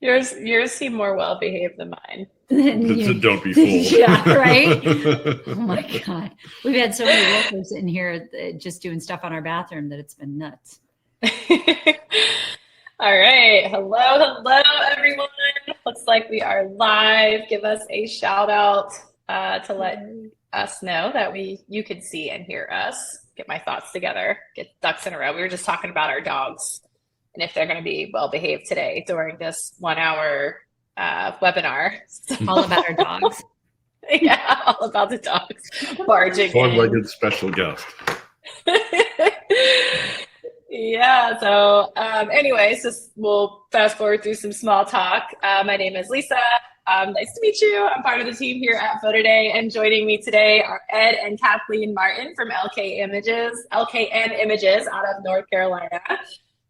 Yours seem more well behaved than mine. So don't be fooled. Yeah, right. Oh my God. We've had so many workers in here just doing stuff on our bathroom that it's been nuts. All right. Hello, everyone. Looks like we are live. Give us a shout out to let us know that you could see and hear us. Get my thoughts together. Get ducks in a row. We were just talking about our dogs and if they're going to be well behaved today during this 1 hour webinar. All about our dogs. Yeah, all about the dogs barging in. Four-legged special guest. Yeah, so anyways, we'll fast forward through some small talk. My name is Lisa. Nice to meet you. I'm part of the team here at PhotoDay, and joining me today are Ed and Kathleen Martin from LKN Images out of North Carolina.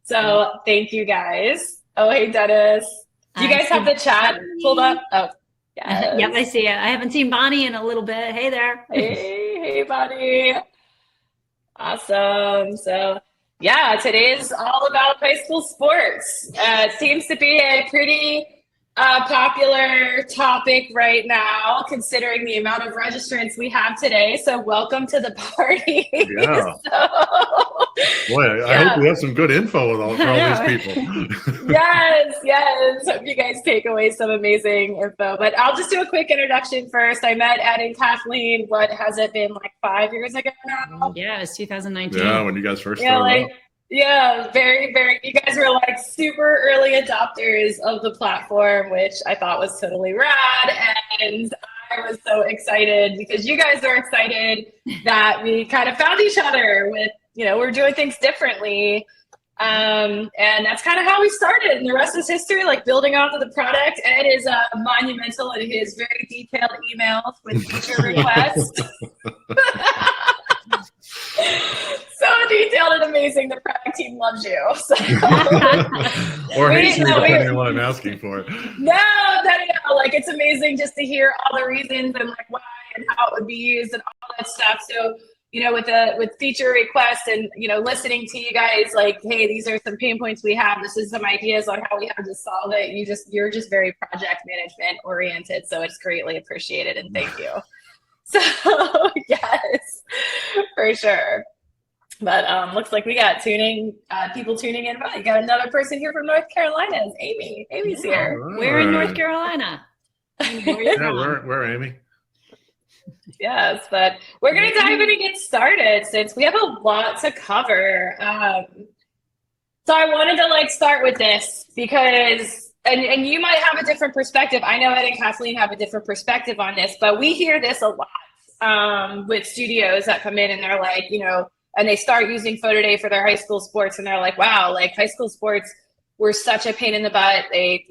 So thank you guys. Oh, hey, Dennis. Do you guys have the chat pulled up? Oh, yes. Yep, I see it. I haven't seen Bonnie in a little bit. Hey there. Hey, Bonnie. Awesome. So, yeah, today is all about high school sports. It seems to be a pretty popular topic right now, considering the amount of registrants we have today. So welcome to the party. Yeah. Boy, I hope we have some good info for all these people. Yes. Hope you guys take away some amazing info. But I'll just do a quick introduction first. I met Ed and Kathleen, what has it been, like 5 years ago now? Yeah, it's 2019. Yeah, when you guys first started out. Yeah, very, very. You guys were like super early adopters of the platform, which I thought was totally rad. And I was so excited because you guys are excited that we kind of found each other with, we're doing things differently. And that's kind of how we started. And the rest is history, like building onto the product. Ed is monumental in his very detailed emails with feature requests. So detailed and amazing. The product team loves you. So. Or hates me depending on what I'm asking for. No. Like, it's amazing just to hear all the reasons and like why and how it would be used and all that stuff. So, with feature requests and, listening to you guys, like, hey, these are some pain points we have. This is some ideas on how we have to solve it. You're just very project management oriented. So it's greatly appreciated and thank you. So yes, for sure. But looks like we got people tuning in. You got another person here from North Carolina. It's Amy. Amy's here. Right. We're in North Carolina. Where Amy? Yes, but we're going to dive in and get started since we have a lot to cover. So I wanted to start with this because, and you might have a different perspective. I know Ed and Kathleen have a different perspective on this, but we hear this a lot with studios that come in and they're like, and they start using PhotoDay for their high school sports and they're like, wow, like high school sports were such a pain in the butt. They,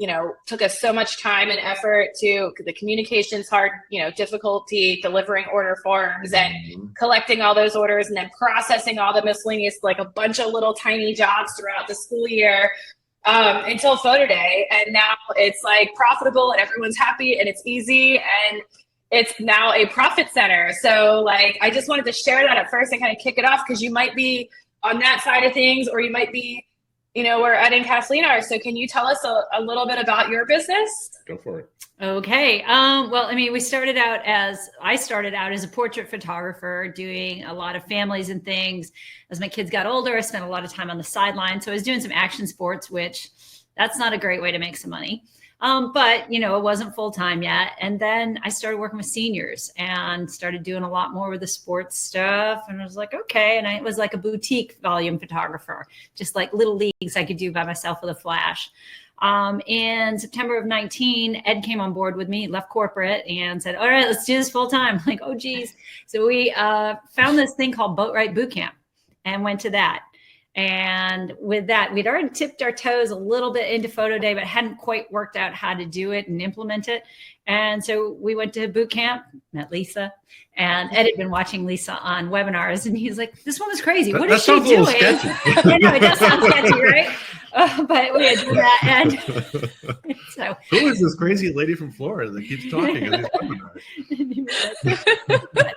took us so much time and effort to the communications hard, difficulty delivering order forms and collecting all those orders and then processing all the miscellaneous, like a bunch of little tiny jobs throughout the school year until PhotoDay. And now it's like profitable and everyone's happy and it's easy and it's now a profit center. So I just wanted to share that at first and kind of kick it off because you might be on that side of things or you might be, where Ed and Kathleen are. So can you tell us a little bit about your business? Go for it. Okay. Well, I mean, I started out as a portrait photographer doing a lot of families and things. As my kids got older, I spent a lot of time on the sideline. So I was doing some action sports, which that's not a great way to make some money. But, it wasn't full time yet. And then I started working with seniors and started doing a lot more with the sports stuff. And I was like, okay. And I was like a boutique volume photographer, just like little leagues I could do by myself with a flash. In September of 19, Ed came on board with me, left corporate and said, all right, let's do this full time. I'm like, oh, geez. So we found this thing called Boatwright Bootcamp and went to that. And with that, we'd already tipped our toes a little bit into PhotoDay, but hadn't quite worked out how to do it and implement it. And so we went to boot camp, met Lisa, and Ed had been watching Lisa on webinars. And he's like, this woman is crazy. What is she doing? I know, it does sound sketchy, right? But we had done that. And so, who is this crazy lady from Florida that keeps talking on these webinars? But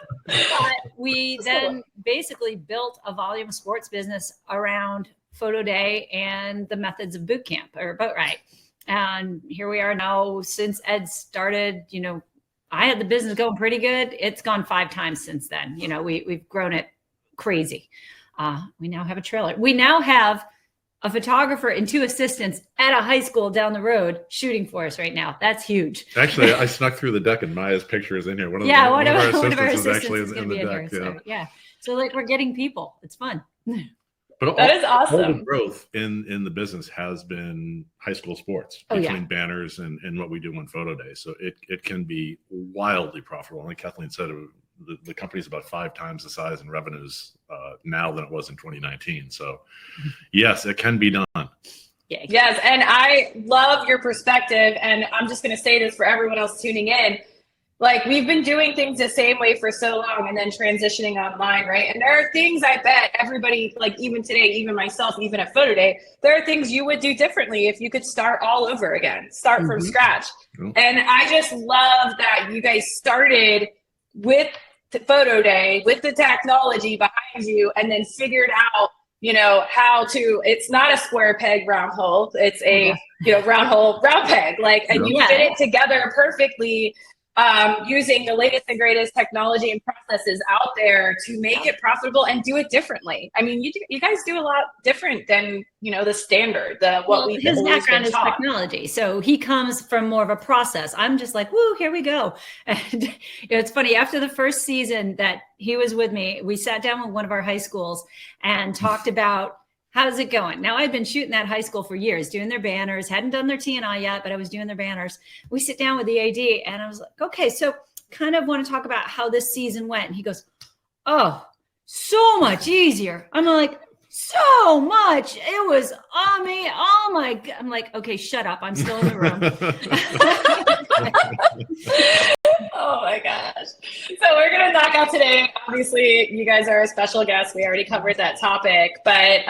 we then basically built a volume sports business around PhotoDay and the methods of boot camp or Boatwright. And here we are now. Since Ed started, I had the business going pretty good. It's gone 5 times since then. We've grown it crazy. We now have a trailer. We now have a photographer and 2 assistants at a high school down the road shooting for us right now. That's huge. Actually, I snuck through the deck and Maya's picture is in here. One of our assistants is actually in the deck. So we're getting people. It's fun. But that is awesome. All the growth in the business has been high school sports between banners and what we do on PhotoDay. So it can be wildly profitable. Like Kathleen said, the company's about 5 times the size in revenues now than it was in 2019. So yes, it can be done. Yeah. Yes, and I love your perspective, and I'm just going to say this for everyone else tuning in. Like, we've been doing things the same way for so long and then transitioning online, right? And there are things I bet everybody, like even today, even myself, even at PhotoDay, there are things you would do differently if you could start all over again, start from scratch. And I just love that you guys started with PhotoDay, with the technology behind you, and then figured out, how to, it's not a square peg, round hole. It's a, round hole, round peg. Like, and you fit it together perfectly. Using the latest and greatest technology and processes out there to make it profitable and do it differently. I mean, you guys do a lot different than, the standard, his background is technology. So he comes from more of a process. I'm just like, woo, here we go. And it's funny, after the first season that he was with me, we sat down with one of our high schools and talked about, how's it going? Now, I've been shooting that high school for years, doing their banners, hadn't done their T&I yet, but I was doing their banners. We sit down with the AD and I was like, okay, so kind of want to talk about how this season went. And he goes, oh, so much easier. I'm like, so much. It was on me. Oh my God. I'm like, okay, shut up. I'm still in the room. Oh my gosh. So we're going to knock out today. Obviously, you guys are a special guest. We already covered that topic, but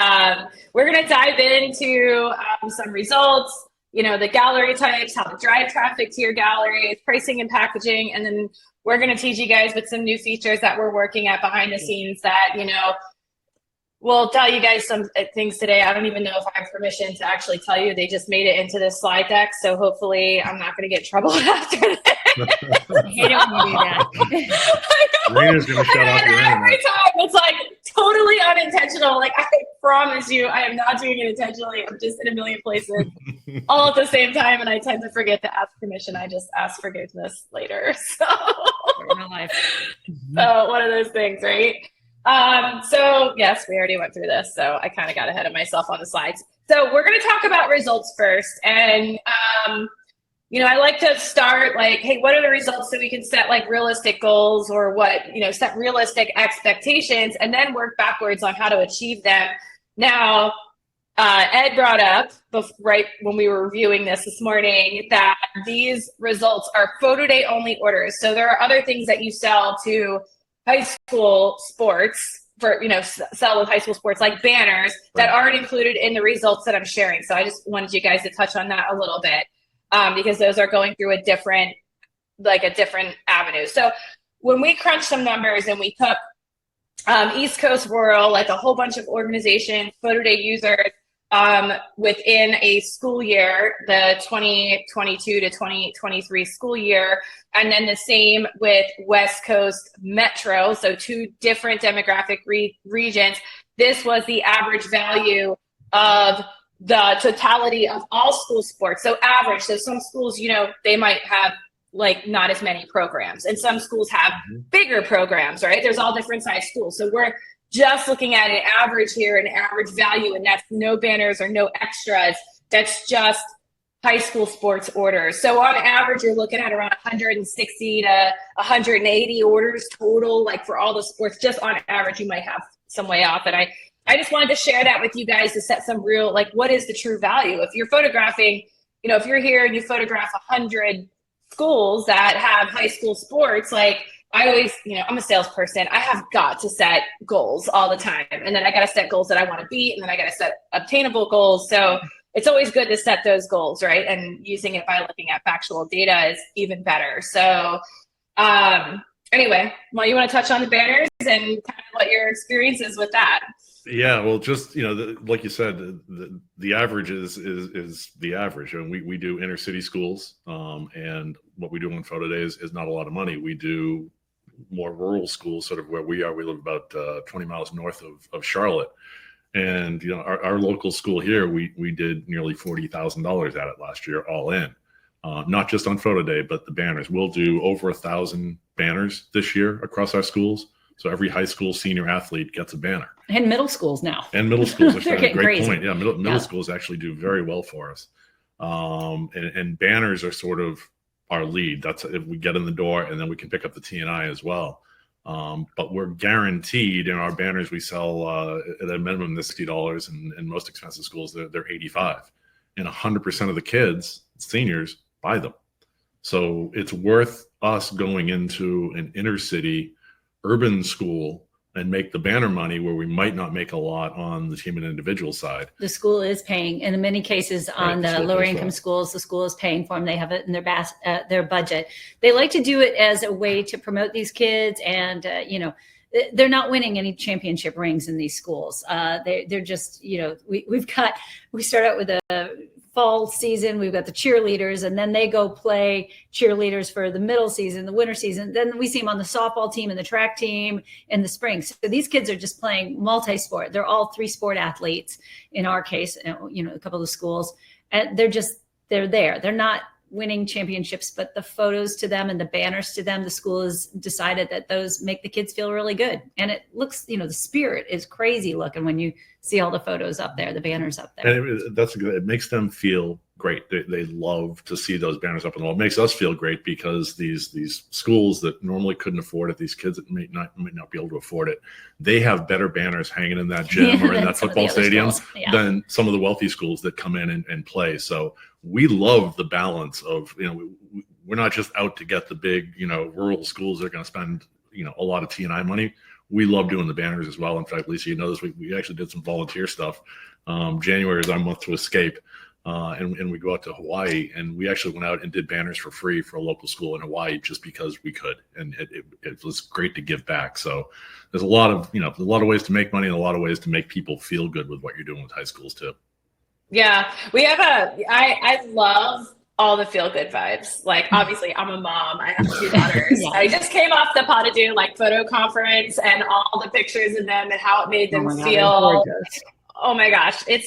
we're going to dive into some results, the gallery types, how to drive traffic to your galleries, pricing and packaging. And then we're going to teach you guys with some new features that we're working at behind the scenes that, we'll tell you guys some things today. I don't even know if I have permission to actually tell you. They just made it into this slide deck. So hopefully I'm not going to get in trouble after that. I hate it when you do that. Raina's going to shut off your internet. Every time. It's like totally unintentional. Like, I promise you, I am not doing it intentionally. I'm just in a million places all at the same time. And I tend to forget to ask permission. I just ask forgiveness later. So one of those things, right? So yes, we already went through this, so I kind of got ahead of myself on the slides. So we're going to talk about results first. And, I like to start like, hey, what are the results so we can set like realistic goals or set realistic expectations and then work backwards on how to achieve them. Now, Ed brought up right when we were reviewing this morning that these results are PhotoDay only orders. So there are other things that you sell to high school sports sell with high school sports like banners that aren't included in the results that I'm sharing. So I just wanted you guys to touch on that a little bit because those are going through a different avenue. So when we crunched some numbers and we took East Coast Rural, like a whole bunch of organizations, PhotoDay users within a school year, the 2022 to 2023 school year, and then the same with West Coast Metro, so 2 different demographic regions. This was the average value of the totality of all school sports. So average, so some schools, they might have like not as many programs, and some schools have bigger programs, right? There's all different size schools. So we're just looking at an average here, an average value, and that's no banners or no extras. That's just high school sports orders. So on average, you're looking at around 160 to 180 orders total, like for all the sports. Just on average, you might have some way off. And I just wanted to share that with you guys to set some real, like, what is the true value? If you're photographing, if you're here and you photograph 100 schools that have high school sports, like, I always, I'm a salesperson. I have got to set goals all the time. And then I got to set goals that I want to beat. And then I got to set obtainable goals. So it's always good to set those goals, right? And using it by looking at factual data is even better. So anyway, well, you want to touch on the banners and kind of what your experience is with that? Yeah, well, just like you said, the average is the average, and we do inner city schools, and what we do on PhotoDay is not a lot of money. We do more rural schools, sort of where we are. We live about 20 miles north of Charlotte, and our local school here, we did nearly $40,000 at it last year, all in. Not just on PhotoDay, but the banners. We'll do over 1,000 banners this year across our schools. So every high school senior athlete gets a banner. And middle schools now. And middle schools are They're a great crazy. point. Yeah, middle schools actually do very well for us. And banners are sort of our lead. That's if we get in the door, and then we can pick up the T&I as well. But we're guaranteed in our banners we sell at a minimum the $60, and most expensive schools they're $85, and 100% of the kids, seniors, buy them. So it's worth us going into an inner city urban school and make the banner money where we might not make a lot on the team and individual side. The school is paying, in many cases on the lower income schools, the school is paying for them. They have it in their budget. They like to do it as a way to promote these kids, and they're not winning any championship rings in these schools. They're just, we start out with a fall season, we've got the cheerleaders, and then they go play cheerleaders for the middle season, the winter season. Then we see them on the softball team and the track team in the spring. So these kids are just playing multi-sport. They're all 3-sport athletes in our case, a couple of schools, and they're there. They're not winning championships, but the photos to them and the banners to them, the school has decided that those make the kids feel really good. And it looks, the spirit is crazy looking when you see all the photos up there, the banners up there. And it makes them feel great. They love to see those banners up on the wall. It makes us feel great because these schools that normally couldn't afford it, these kids that might not be able to afford it, they have better banners hanging in that gym or in that football stadium than some of the wealthy schools that come in and play. So we love the balance of, we're not just out to get the big, rural schools that are going to spend, a lot of T&I money. We love doing the banners as well. In fact, Lisa, you know this, we actually did some volunteer stuff. January is our month to escape. And we go out to Hawaii, and we actually went out and did banners for free for a local school in Hawaii just because we could. And it was great to give back. So there's a lot of ways to make money and a lot of ways to make people feel good with what you're doing with high schools too. Yeah, we have I love all the feel good vibes. Like, obviously I'm a mom, I have 2 daughters. I just came off the PhotoDay photo conference and all the pictures of them and how it made them feel. Oh my gosh. It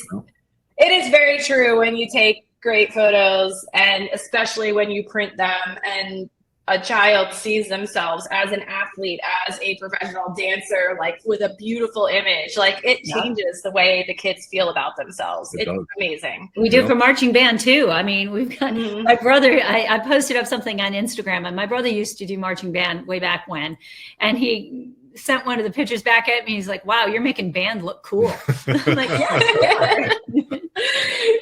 is very true when you take great photos, and especially when you print them and a child sees themselves as an athlete, as a professional dancer, with a beautiful image. It changes the way the kids feel about themselves. It's amazing. We do it for marching band too. I mean, we've got my brother, I posted up something on Instagram, and my brother used to do marching band way back when, and he sent one of the pictures back at me. He's like, wow, you're making band look cool. I'm like, yeah.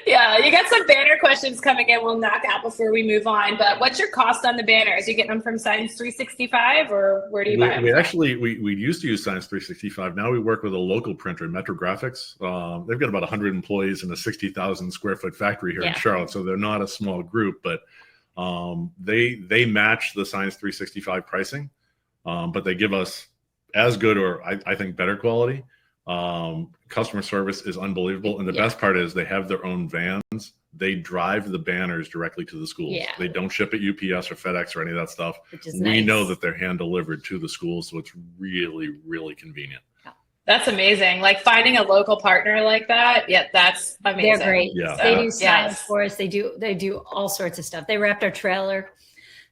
Yeah, you got some banner questions coming in we'll knock out before we move on. But what's your cost on the banners? You getting them from Science 365, or where do you buy them? We used to use Science 365. Now we work with a local printer, Metro Graphics. They've got about 100 employees in a 60,000 square foot factory here in Charlotte. So they're not a small group, but they match the Science 365 pricing, but they give us as good, or I think better quality. Customer service is unbelievable, and the best part is they have their own vans. They drive the banners directly to the schools. They don't ship at UPS or FedEx or any of that stuff. We know that they're hand delivered to the schools, so it's really, really convenient. That's amazing. Finding a local partner like that, that's amazing. They're great. They do signs for us. They do all sorts of stuff. They wrapped our trailer.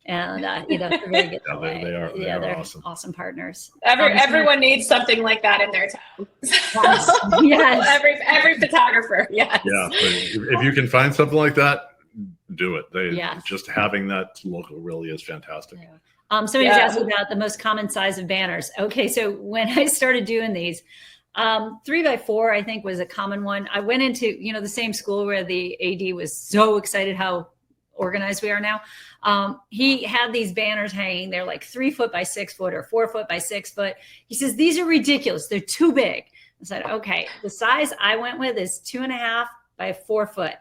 And they're really good. They are awesome. Awesome partners. Everyone needs something like that in their town. Yes. Every photographer. Yes. Yeah. If you can find something like that, do it. Just having that local really is fantastic. Somebody's asked about the most common size of banners. Okay, so when I started doing these, 3x4 I think was a common one. I went into the same school where the AD was so excited how organized we are now. He had these banners hanging. They're 3 foot by 6 foot or 4 foot by 6 foot. He says, these are ridiculous. They're too big. I said, okay, the size I went with is 2.5 by 4 foot.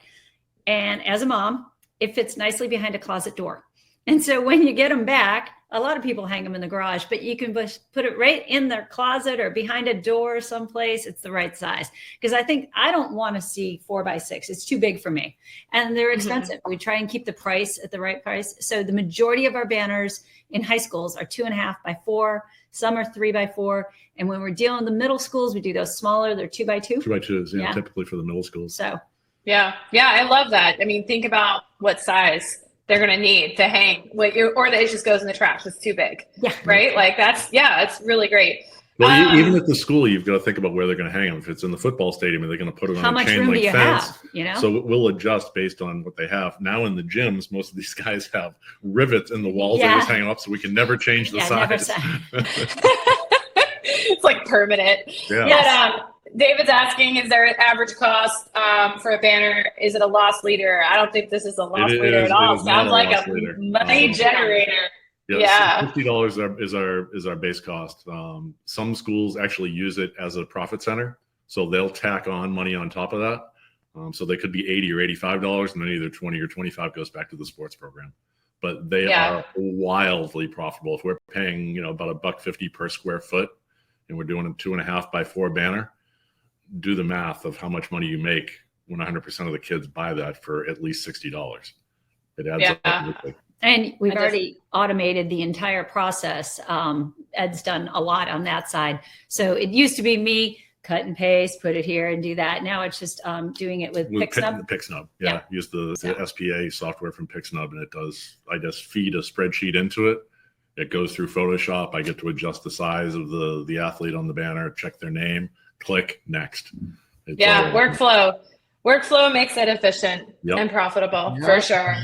And as a mom, it fits nicely behind a closet door. And so when you get them back, a lot of people hang them in the garage, but you can put it right in their closet or behind a door someplace. It's the right size. Because I don't want to see 4x6. It's too big for me. And they're expensive. We try and keep the price at the right price. So the majority of our banners in high schools are 2.5x4. Some are 3x4. And when we're dealing with the middle schools, we do those smaller. They're 2x2. 2x2s, yeah, typically for the middle schools. So, yeah, I love that. I mean, think about what size they're going to need to hang or that it just goes in the trash. It's too big. Yeah. Right. Like it's really great. Well, even at the school, you've got to think about where they're going to hang them. If it's in the football stadium, they're going to put it on a chain link fence. So we'll adjust based on what they have. Now in the gyms, most of these guys have rivets in the walls that just hang up, so we can never change the size. It's like permanent. Yeah. But, David's asking, is there an average cost for a banner? Is it a loss leader? I don't think this is a loss leader at all. Sounds like a money generator. Yeah. $50 is our base cost. Some schools actually use it as a profit center, so they'll tack on money on top of that. So they could be $80 or $85, and then either 20 or 25 goes back to the sports program. But they are wildly profitable. If we're paying about $1.50 per square foot, and we're doing a 2.5x4 banner, do the math of how much money you make when 100% of the kids buy that for at least $60. It adds up quickly. And we've already automated the entire process. Ed's done a lot on that side. So it used to be me cut and paste, put it here and do that. Now it's just doing it with PixNub. PixNub, use the SPA software from PixNub, and it does. I just feed a spreadsheet into it. It goes through Photoshop. I get to adjust the size of the athlete on the banner, check their name, click next. Workflow makes it efficient and profitable for sure.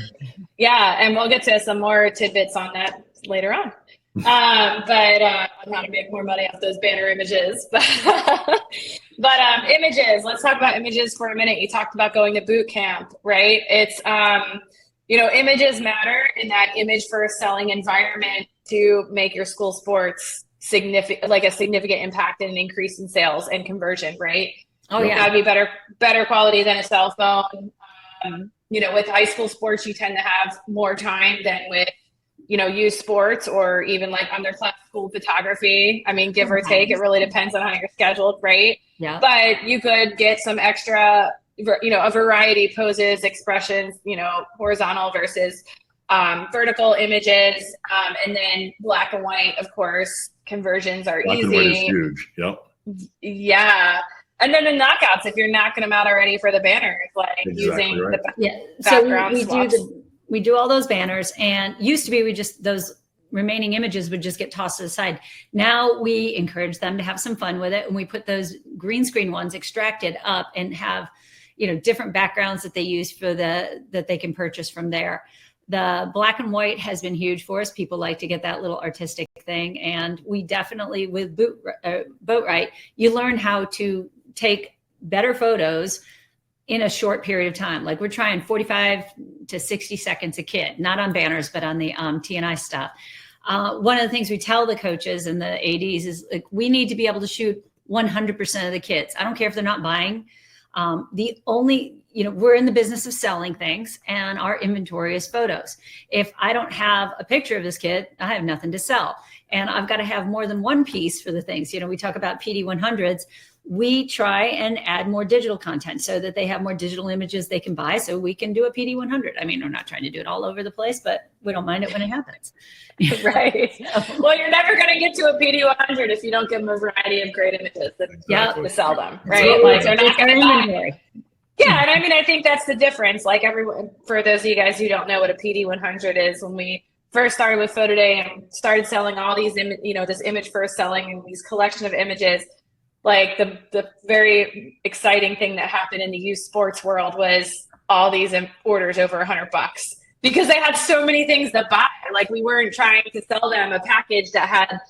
Yeah, and we'll get to some more tidbits on that later on. But on how to make more money off those banner images. But images, let's talk about images for a minute. You talked about going to boot camp, right? It's images matter in that image first selling environment to make your school sports a significant impact and an increase in sales and conversion, right? That'd be better quality than a cell phone. With high school sports, you tend to have more time than with, youth sports or even like underclass school photography. I mean, give or take, it really depends on how you're scheduled, right? Yeah. But you could get some extra, a variety of poses, expressions, horizontal versus vertical images, and then black and white, of course, conversions are black easy. Black and white is huge. Yep. Yeah. And then the knockouts, if you're knocking them out already for the banners, using the background swaps. We do all those banners, and used to be those remaining images would just get tossed to the side. Now we encourage them to have some fun with it, and we put those green screen ones extracted up and have different backgrounds that they use that they can purchase from there. The black and white has been huge for us. People like to get that little artistic thing, and we definitely with Boatwright, you learn how to take better photos in a short period of time. Like we're trying 45 to 60 seconds a kid, not on banners, but on the TNI stuff. One of the things we tell the coaches and the ADs is we need to be able to shoot 100% of the kids. I don't care if they're not buying. We're in the business of selling things, and our inventory is photos. If I don't have a picture of this kid, I have nothing to sell. And I've got to have more than one piece for the things. We talk about PD100s. We try and add more digital content so that they have more digital images they can buy, so we can do a PD100. I mean, we're not trying to do it all over the place, but we don't mind it when it happens. Right. Well, you're never going to get to a PD100 if you don't give them a variety of great images to sell them, right? They're not going to buy. Yeah, and I mean, I think that's the difference. For those of you guys who don't know what a PD100 is, when we first started with PhotoDay and started selling all these, this image first selling and these collection of images, the very exciting thing that happened in the youth sports world was all these orders over $100 because they had so many things to buy. We weren't trying to sell them a package that had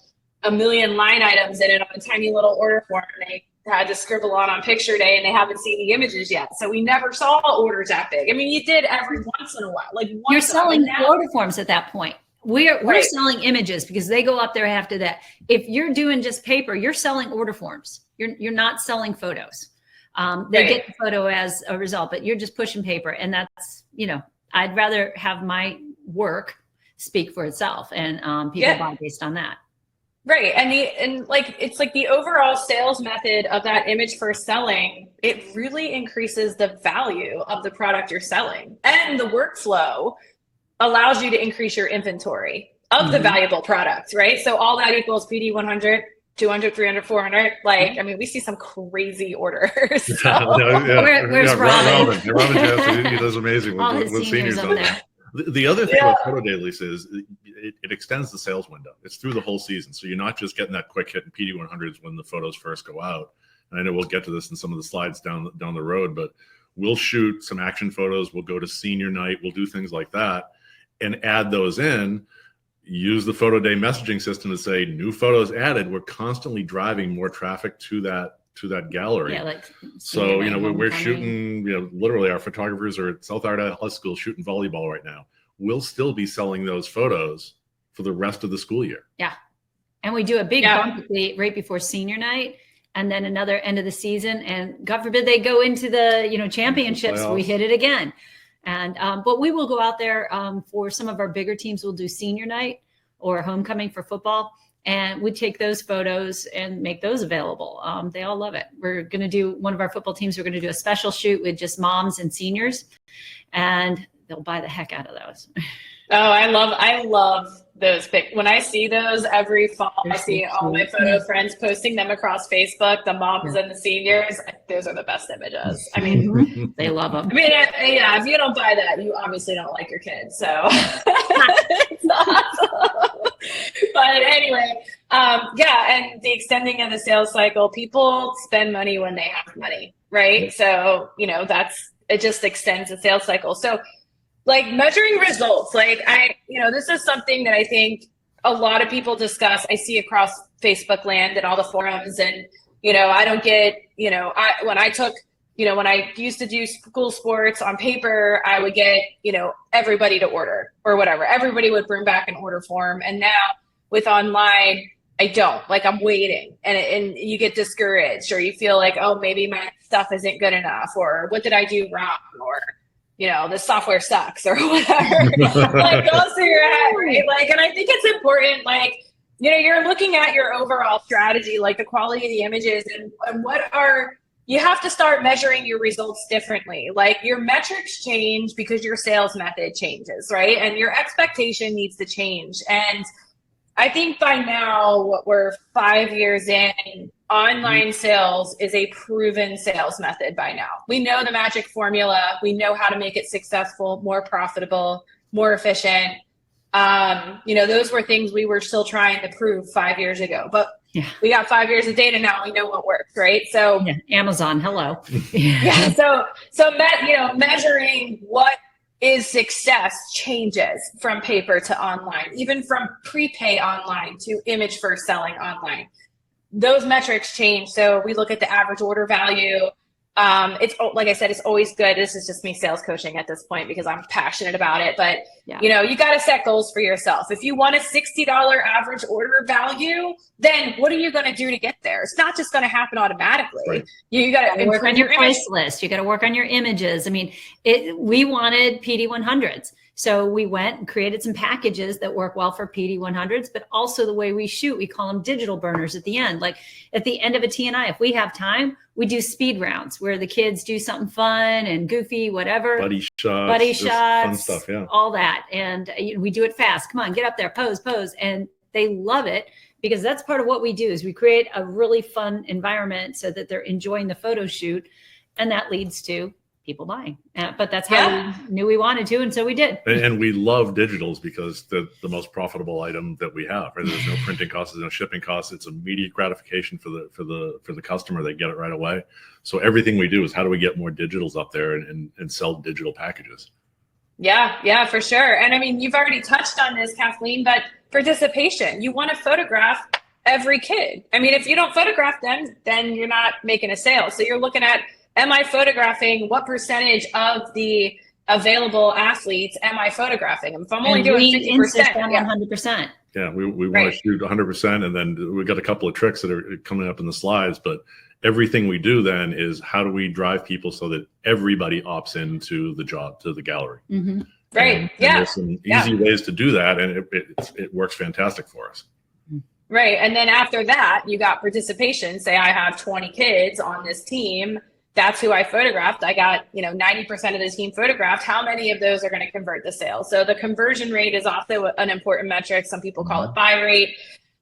a million line items in it on a tiny little order form. They had to scribble on picture day, and they haven't seen the images yet. So we never saw orders that big. I mean, you did every once in a while. You're selling order forms at that point. We're selling images because they go up there after that. If you're doing just paper, you're selling order forms. You're not selling photos. They get the photo as a result, but you're just pushing paper. And that's, I'd rather have my work speak for itself, and people buy based on that. Right. And like, it's like the overall sales method of that image first selling, it really increases the value of the product you're selling, and the workflow allows you to increase your inventory of the valuable products, right? So all that equals PD 100, 200, 300, 400. Like, I mean, we see some crazy orders. So. Where's Robin? Robin Johnson, he does amazing with seniors on there. The other thing about PhotoDay, Lisa, is it extends the sales window. It's through the whole season. So you're not just getting that quick hit in PD 100s when the photos first go out. And I know we'll get to this in some of the slides down the road, but we'll shoot some action photos. We'll go to senior night. We'll do things like that and add those in. Use the PhotoDay messaging system to say new photos added. We're constantly driving more traffic to that gallery. Yeah, like so we're shooting. Literally, our photographers are at South Ardagh High School shooting volleyball right now. We'll still be selling those photos for the rest of the school year. Yeah, and we do a big bump right before senior night, and then another end of the season. And God forbid they go into the championships, we hit it again. And but we will go out there for some of our bigger teams. We'll do senior night or homecoming for football, and we take those photos and make those available. They all love it. We're going to do one of our football teams. We're going to do a special shoot with just moms and seniors, and they'll buy the heck out of those. Oh, I love those pics. When I see those every fall, I see all my photo friends posting them across Facebook, the moms and the seniors. Those are the best images. I mean, they love them. I mean, if you don't buy that, you obviously don't like your kids. So it's awesome. But anyway, and the extending of the sales cycle, people spend money when they have money, right? So, it just extends the sales cycle. So, like, measuring results, this is something that I think a lot of people discuss. I see across Facebook land and all the forums, and, I don't get, when I used to do school sports on paper, I would get, everybody to order or whatever. Everybody would bring back an order form. And now with online, I don't. Like, I'm waiting, and you get discouraged, or you feel like, oh, maybe my stuff isn't good enough, or what did I do wrong, or the software sucks, or whatever. Like, goes through your head, right? Like, and I think it's important, you're looking at your overall strategy, like the quality of the images, and you have to start measuring your results differently. Like, your metrics change because your sales method changes, right? And your expectation needs to change. And I think by now, we're 5 years in, online sales is a proven sales method by now. We know the magic formula. We know how to make it successful, more profitable, more efficient. Those were things we were still trying to prove 5 years ago, but we got 5 years of data now. We know what works, right? So Amazon, hello. So measuring what is success changes from paper to online, even from prepay online to image first selling online. Those metrics change. So we look at the average order value. It's, like I said, it's always good. This is just me sales coaching at this point because I'm passionate about it. But, you got to set goals for yourself. If you want a $60 average order value, then what are you going to do to get there? It's not just going to happen automatically. Right. You got to work on your price list. You got to work on your images. I mean, we wanted PD 100s. So we went and created some packages that work well for PD 100s, but also the way we shoot, we call them digital burners at the end. Like at the end of a TNI, if we have time, we do speed rounds where the kids do something fun and goofy, whatever. Buddy shots, fun stuff, all that. And we do it fast. Come on, get up there, pose. And they love it because that's part of what we do is we create a really fun environment so that they're enjoying the photo shoot. And that leads to people buying. But that's how we knew we wanted to. And so we did. And we love digitals because the most profitable item that we have, right? There's no printing costs, there's no shipping costs. It's immediate gratification for the customer. They get it right away. So everything we do is how do we get more digitals up there and sell digital packages? Yeah, for sure. And I mean, you've already touched on this, Kathleen, but participation, you want to photograph every kid. I mean, if you don't photograph them, then you're not making a sale. So you're looking at, am I photographing? What percentage of the available athletes am I photographing? If I'm only doing 50%, 100%. Yeah, we want to shoot 100%, and then we got a couple of tricks that are coming up in the slides. But everything we do then is how do we drive people so that everybody opts into the job, to the gallery, Right. And there's some easy ways to do that, and it works fantastic for us. Right. And then after that, you got participation. Say I have 20 kids on this team. That's who I photographed. I got, 90% of the team photographed. How many of those are going to convert to sales? So the conversion rate is also an important metric. Some people call it buy rate,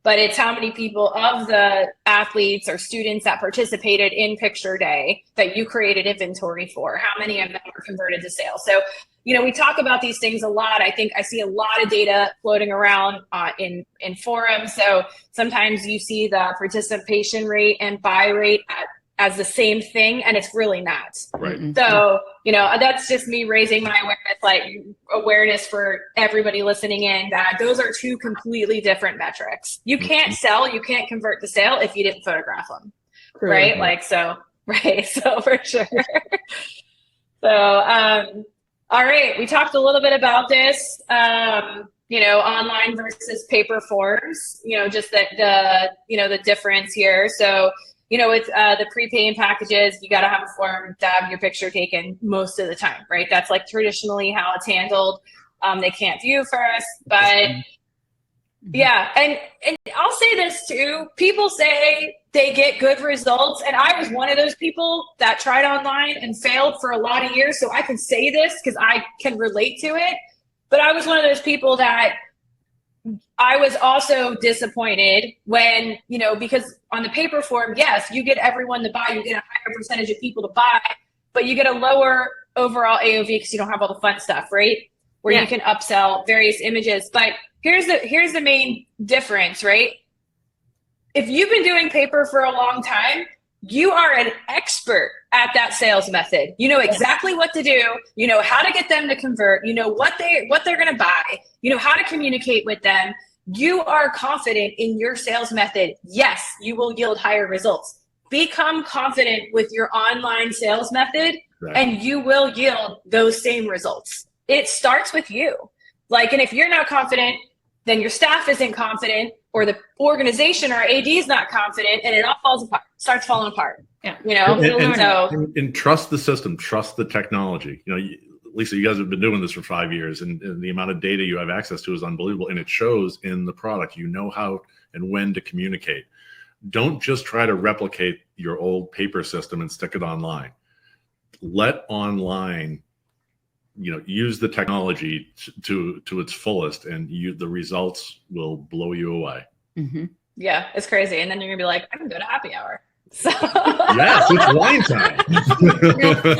but it's how many people of the athletes or students that participated in picture day that you created inventory for. How many of them are converted to sales? So, we talk about these things a lot. I think I see a lot of data floating around in forums. So sometimes you see the participation rate and buy rate as the same thing, and it's really not. Right. So, that's just me raising my awareness for everybody listening in, that those are two completely different metrics. You can't sell, you can't convert to sale if you didn't photograph them. Right. Right. So for sure. So, all right. We talked a little bit about this, online versus paper forms, just the difference here. So, with the prepaying packages, you got to have a form to have your picture taken most of the time, right? That's like traditionally how it's handled. They can't view first, but yeah. And I'll say this too. People say they get good results. And I was one of those people that tried online and failed for a lot of years. So I can say this because I can relate to it. But I was one of those people that I was also disappointed when, because on the paper form, yes, you get everyone to buy, you get a higher percentage of people to buy, but you get a lower overall AOV because you don't have all the fun stuff, right? Where you can upsell various images. But here's the main difference, right? If you've been doing paper for a long time, you are an expert at that sales method. You know exactly what to do. You know how to get them to convert. You know what they're going to buy. You know how to communicate with them. You are confident in your sales method. Yes, you will yield higher results. Become confident with your online sales method, and you will yield those same results. It starts with you. And if you're not confident, then your staff isn't confident, or the organization or AD is not confident, and it all falls apart, starts falling apart. Yeah. And trust the system, trust the technology. Lisa, you guys have been doing this for 5 years, and the amount of data you have access to is unbelievable. And it shows in the product. You know how and when to communicate. Don't just try to replicate your old paper system and stick it online. Let online, use the technology to its fullest, and the results will blow you away. Mm-hmm. Yeah, it's crazy. And then you're gonna be like, I can go to happy hour. So yes, it's wine time.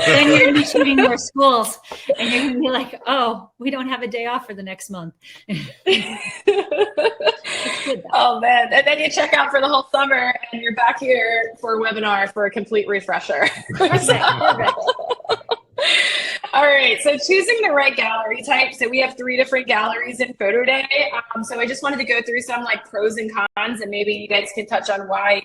Then you're gonna be shooting more schools, and you're gonna be like, oh, we don't have a day off for the next month. Oh man. And then you check out for the whole summer, and you're back here for a webinar for a complete refresher. All right, so choosing the right gallery type. So we have 3 different galleries in PhotoDay. So I just wanted to go through some pros and cons, and maybe you guys can touch on why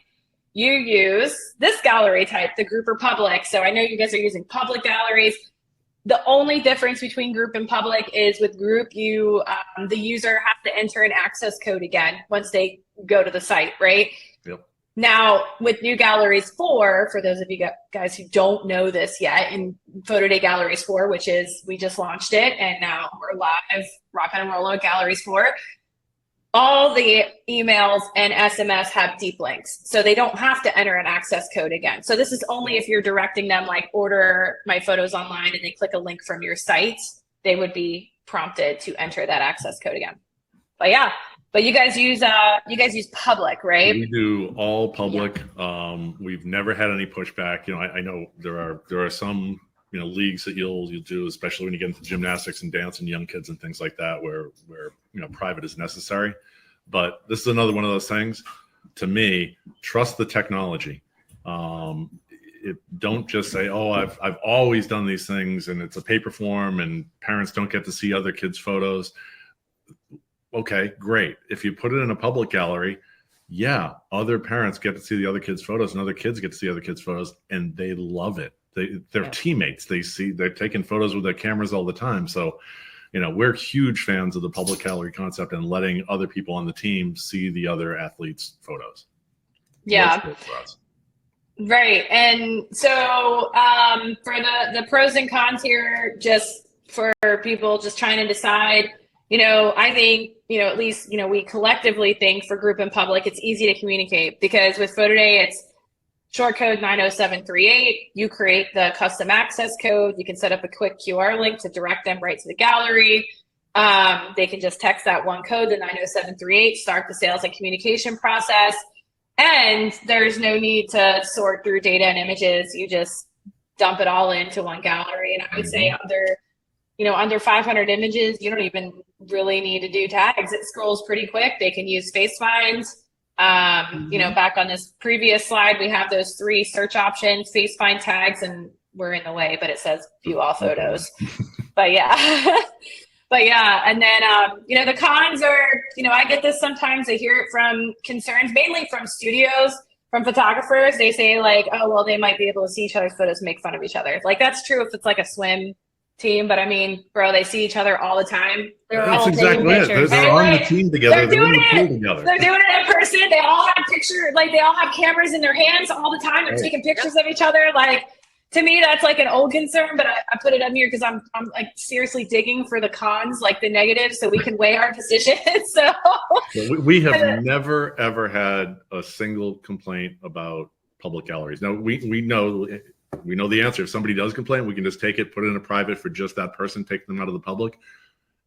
you use this gallery type, the group or public. So I know you guys are using public galleries. The only difference between group and public is with group, the user has to enter an access code again once they go to the site, right? Yep. Now, with New Galleries 4, for those of you guys who don't know this yet, in PhotoDay Galleries 4, which is, we just launched it, and now we're live, rock and roll with Galleries 4, all the emails and SMS have deep links. So they don't have to enter an access code again. So this is only if you're directing them, order my photos online, and they click a link from your site, they would be prompted to enter that access code again. But yeah. But you guys use public, right? We do all public. Yeah. We've never had any pushback. I know there are some leagues that you'll do, especially when you get into gymnastics and dance and young kids and things like that, where private is necessary. But this is another one of those things. To me, trust the technology. Don't just say, "Oh, I've always done these things," and it's a paper form, and parents don't get to see other kids' photos. Okay, great. If you put it in a public gallery, other parents get to see the other kids' photos, and other kids get to see other kids' photos, and they love it. They're teammates. They're taking photos with their cameras all the time. So, we're huge fans of the public gallery concept and letting other people on the team see the other athletes' photos. Yeah. For us. Right. And so for the pros and cons here, just for people just trying to decide, I think, at least, we collectively think for group and public, it's easy to communicate, because with PhotoDay, it's short code 90738. You create the custom access code. You can set up a quick QR link to direct them right to the gallery. They can just text that one code, the 90738, start the sales and communication process. And there's no need to sort through data and images. You just dump it all into one gallery. And I would say under 500 images, you don't even really need to do tags. It scrolls pretty quick. They can use face finds. Back on this previous slide, we have those 3 search options, face find, tags, and we're in the way, but it says view all photos. But yeah. But yeah, and then, the cons are, I get this sometimes. I hear it from concerns, mainly from studios, from photographers. They say like, oh, well, they might be able to see each other's photos, make fun of each other. Like, that's true if it's like a swim team, but I mean, bro, they see each other all the time. They're all taking pictures. They're on the team together. They're doing it in person. They all have pictures, like they all have cameras in their hands all the time. They're taking pictures of each other. Like, to me, that's like an old concern, but I put it up here because I'm like seriously digging for the cons, like the negatives, so we can weigh our decisions. So we have never ever had a single complaint about public galleries. Now we know the answer. If somebody does complain, we can just take it, put it in a private for just that person, take them out of the public.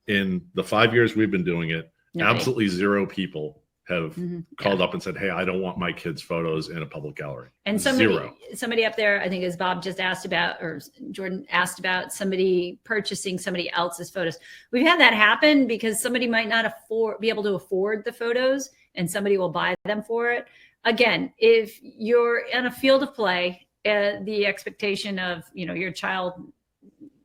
In the 5 years we've been doing it, absolutely 0 people have called up and said, hey, I don't want my kids' photos in a public gallery. And somebody up there, I think as Bob just asked about, or Jordan asked about, somebody purchasing somebody else's photos. We've had that happen because somebody might not be able to afford the photos and somebody will buy them for it. Again, if you're in a field of play, the expectation of, your child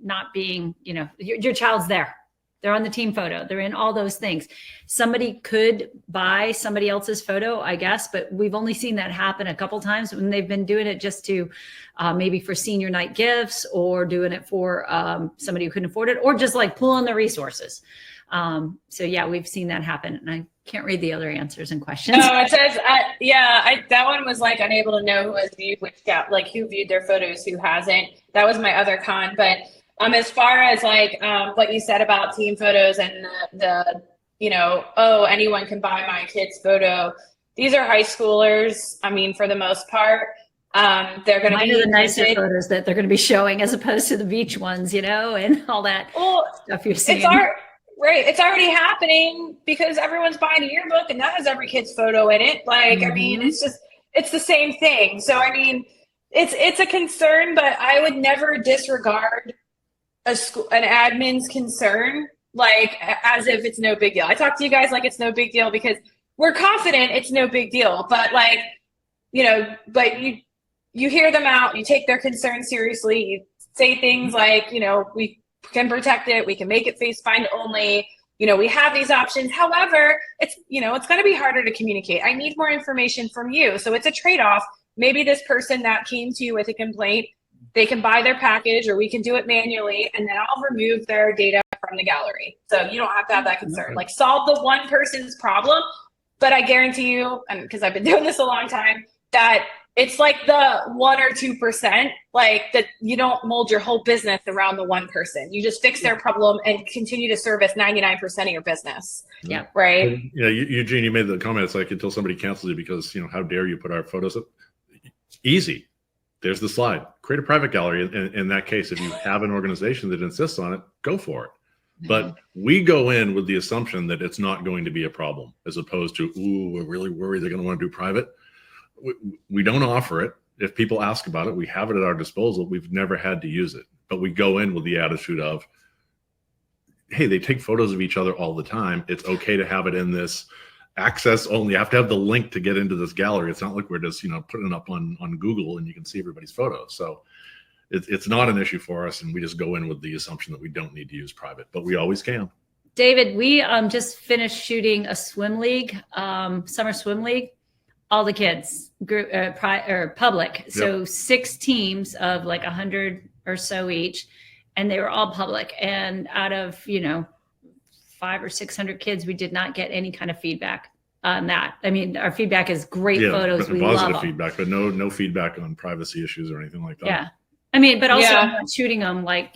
not being, your child's there. They're on the team photo. They're in all those things. Somebody could buy somebody else's photo, I guess, but we've only seen that happen a couple times when they've been doing it just to maybe for senior night gifts, or doing it for somebody who couldn't afford it, or just like pull on the resources. So yeah, we've seen that happen. And I can't read the other answers and questions. No, it says, that one was like unable to know who has viewed who viewed their photos, who hasn't. That was my other con. But as far as like what you said about team photos and the anyone can buy my kid's photo. These are high schoolers. I mean, for the most part, they're going to be the nicer photos that they're going to be showing, as opposed to the beach ones, and all that stuff you're seeing. It's already happening because everyone's buying a yearbook and that has every kid's photo in it. Like, I mean, it's the same thing. So, I mean, it's a concern, but I would never disregard an admin's concern, like as if it's no big deal. I talk to you guys like it's no big deal because we're confident it's no big deal, but like, but you hear them out, you take their concern seriously, you say things like, we can protect it, we can make it face find only, we have these options. However, it's going to be harder to communicate. I need more information from you. So it's a trade-off. Maybe this person that came to you with a complaint, they can buy their package, or we can do it manually, and then I'll remove their data from the gallery. So you don't have to have that concern. Like, solve the one person's problem. But I guarantee you, and because I've been doing this a long time, that it's like the 1 or 2%, like that you don't mold your whole business around the one person. You just fix their problem and continue to service 99% of your business. Yeah. Right. Yeah. Eugene, you made the comment. It's like, until somebody cancels you because, how dare you put our photos up? Easy. There's the slide. Create a private gallery. In that case, if you have an organization that insists on it, go for it. But we go in with the assumption that it's not going to be a problem, as opposed to, ooh, we're really worried they're going to want to do private. We don't offer it. If people ask about it, we have it at our disposal. We've never had to use it. But we go in with the attitude of, hey, they take photos of each other all the time. It's okay to have it in this access only. You have to have the link to get into this gallery. It's not like we're just, putting it up on Google and you can see everybody's photos. So it's not an issue for us. And we just go in with the assumption that we don't need to use private, but we always can. David, we just finished shooting a swim league, summer swim league. All the kids, public. So 6 teams of like 100 or so each, and they were all public. And out of 500 or 600 kids, we did not get any kind of feedback on that. I mean, our feedback is great photos. We love positive feedback, but no feedback on privacy issues or anything like that. Yeah, I mean, but also I'm not shooting them like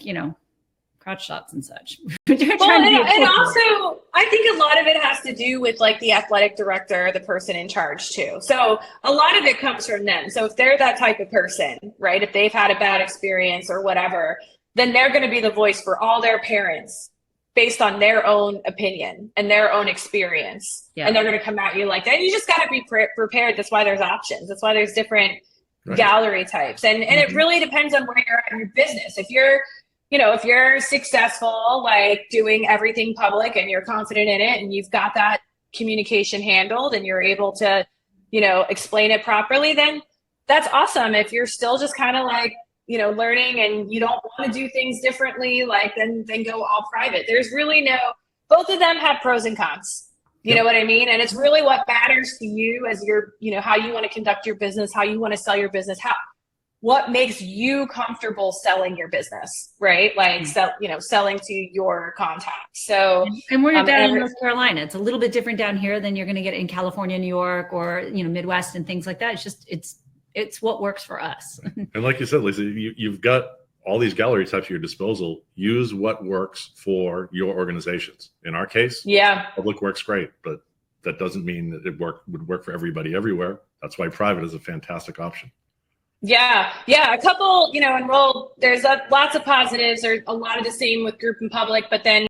crotch shots and such. Well, and also, I think a lot of it has to do with like the athletic director, the person in charge too. So a lot of it comes from them. So if they're that type of person, right, if they've had a bad experience or whatever, then they're going to be the voice for all their parents based on their own opinion and their own experience. Yeah. And they're going to come at you like that. You just got to be prepared. That's why there's options. That's why there's different gallery types. And it really depends on where you're at in your business. If you're, if you're successful, like doing everything public and you're confident in it and you've got that communication handled and you're able to, explain it properly, then that's awesome. If you're still just kind of like, learning and you don't want to do things differently, like then go all private. There's really both of them have pros and cons. You know what I mean? And it's really what matters to you as your, how you want to conduct your business, how you want to sell your business, what makes you comfortable selling your business, right? Like, selling to your contacts. So, and we're down in North Carolina. It's a little bit different down here than you're going to get in California, New York, or, Midwest and things like that. It's just, it's what works for us. And like you said, Lisa, you've got all these gallery types at your disposal. Use what works for your organizations. In our case, public works great, but that doesn't mean that it would work for everybody everywhere. That's why private is a fantastic option. Yeah. A couple, there's lots of positives. There's a lot of the same with group and public, but then,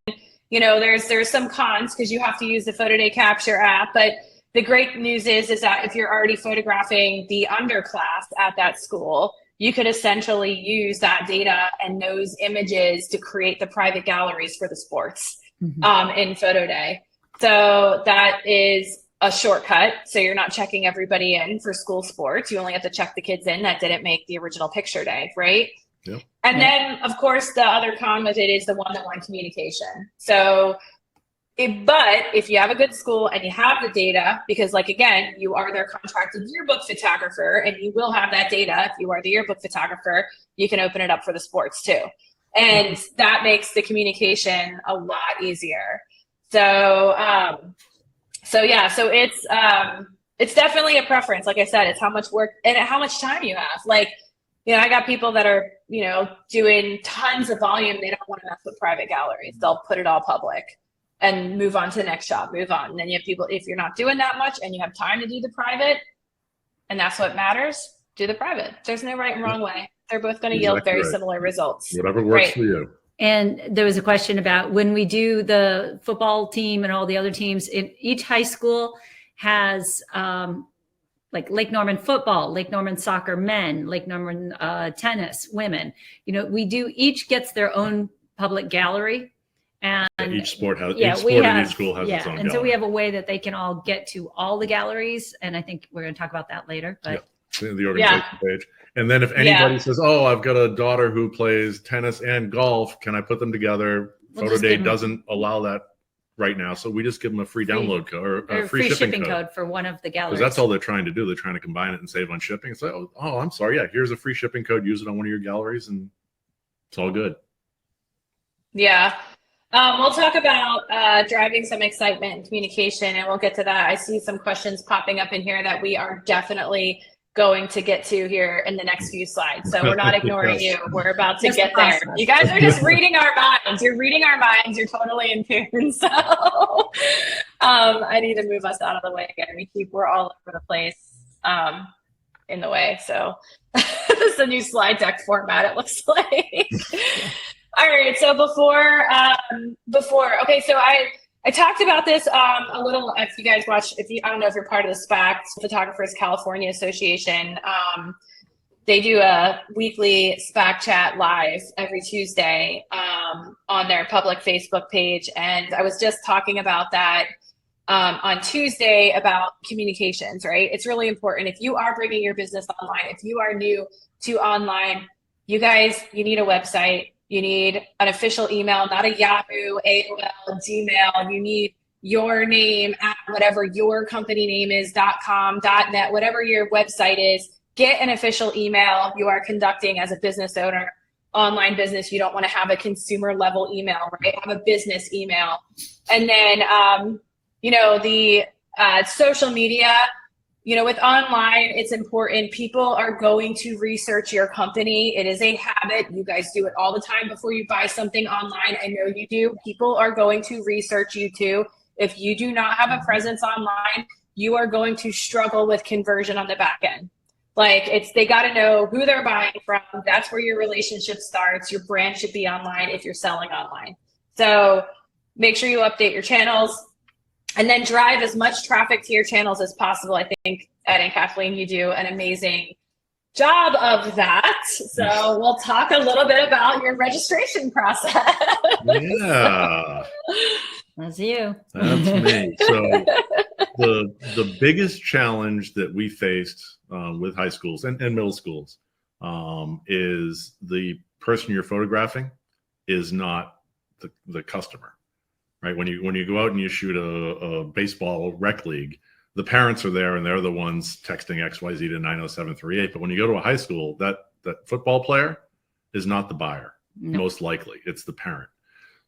there's some cons because you have to use the PhotoDay Capture app. But the great news is that if you're already photographing the underclass at that school, you could essentially use that data and those images to create the private galleries for the sports in PhotoDay. So that is a shortcut. So you're not checking everybody in for school sports. You only have to check the kids in that didn't make the original picture day, right? Yep. And then, of course, the other con with it is the one-to-one communication. So, but if you have a good school and you have the data, because like, again, you are their contracted yearbook photographer and you will have that data. If you are the yearbook photographer, you can open it up for the sports too. And that makes the communication a lot easier. So it's definitely a preference. Like I said, it's how much work and how much time you have. Like, I got people that are, doing tons of volume. They don't want to mess with private galleries. They'll put it all public and move on to the next shop, move on. And then you have people, if you're not doing that much and you have time to do the private, and that's what matters, do the private. There's no right and wrong way. They're both going to yield very similar results. Whatever works for you. And there was a question about when we do the football team and all the other teams, each high school has like Lake Norman football, Lake Norman soccer men, Lake Norman tennis women. Each gets their own public gallery. And each sport has in each school has its own gallery. So we have a way that they can all get to all the galleries. And I think we're going to talk about that later. But the organization page. And then if anybody says, "Oh, I've got a daughter who plays tennis and golf, can I put them together?" PhotoDay doesn't allow that right now, so we just give them a free download code or a free shipping code for one of the galleries. Because that's all they're trying to do. They're trying to combine it and save on shipping. It's like, oh, I'm sorry. Yeah, here's a free shipping code. Use it on one of your galleries, and it's all good. Yeah. We'll talk about driving some excitement and communication, and we'll get to that. I see some questions popping up in here that we are definitely going to get to here in the next few slides. So we're not ignoring you. We're about to get there. You guys are just reading our minds. You're reading our minds. You're totally in tune. So I need to move us out of the way again. We're all over the place in the way. So this is a new slide deck format, it looks like. All right. So okay. So I talked about this a little. If you guys watch, I don't know if you're part of the SPAC, Photographers California Association. They do a weekly SPAC chat live every Tuesday on their public Facebook page, and I was just talking about that on Tuesday about communications. Right, it's really important. If you are bringing your business online, if you are new to online, you need a website. You need an official email, not a Yahoo, AOL, Gmail. You need your name at whatever your company name is, .com, .net, whatever your website is. Get an official email. You are conducting as a business owner, online business. You don't want to have a consumer level email, right? Have a business email. And then, the social media, with online, it's important. People are going to research your company. It is a habit. You guys do it all the time before you buy something online. I know you do. People are going to research you too. If you do not have a presence online, you are going to struggle with conversion on the back end. They got to know who they're buying from. That's where your relationship starts. Your brand should be online if you're selling online. So make sure you update your channels and then drive as much traffic to your channels as possible. I think Ed and Kathleen, you do an amazing job of that. So we'll talk a little bit about your registration process. Yeah. That's you. That's me. So the biggest challenge that we faced with high schools and middle schools is the person you're photographing is not the customer, right? When you go out and you shoot a baseball rec league, the parents are there and they're the ones texting XYZ to 90738. But when you go to a high school, that football player is not the buyer. Nope. Most likely it's the parent.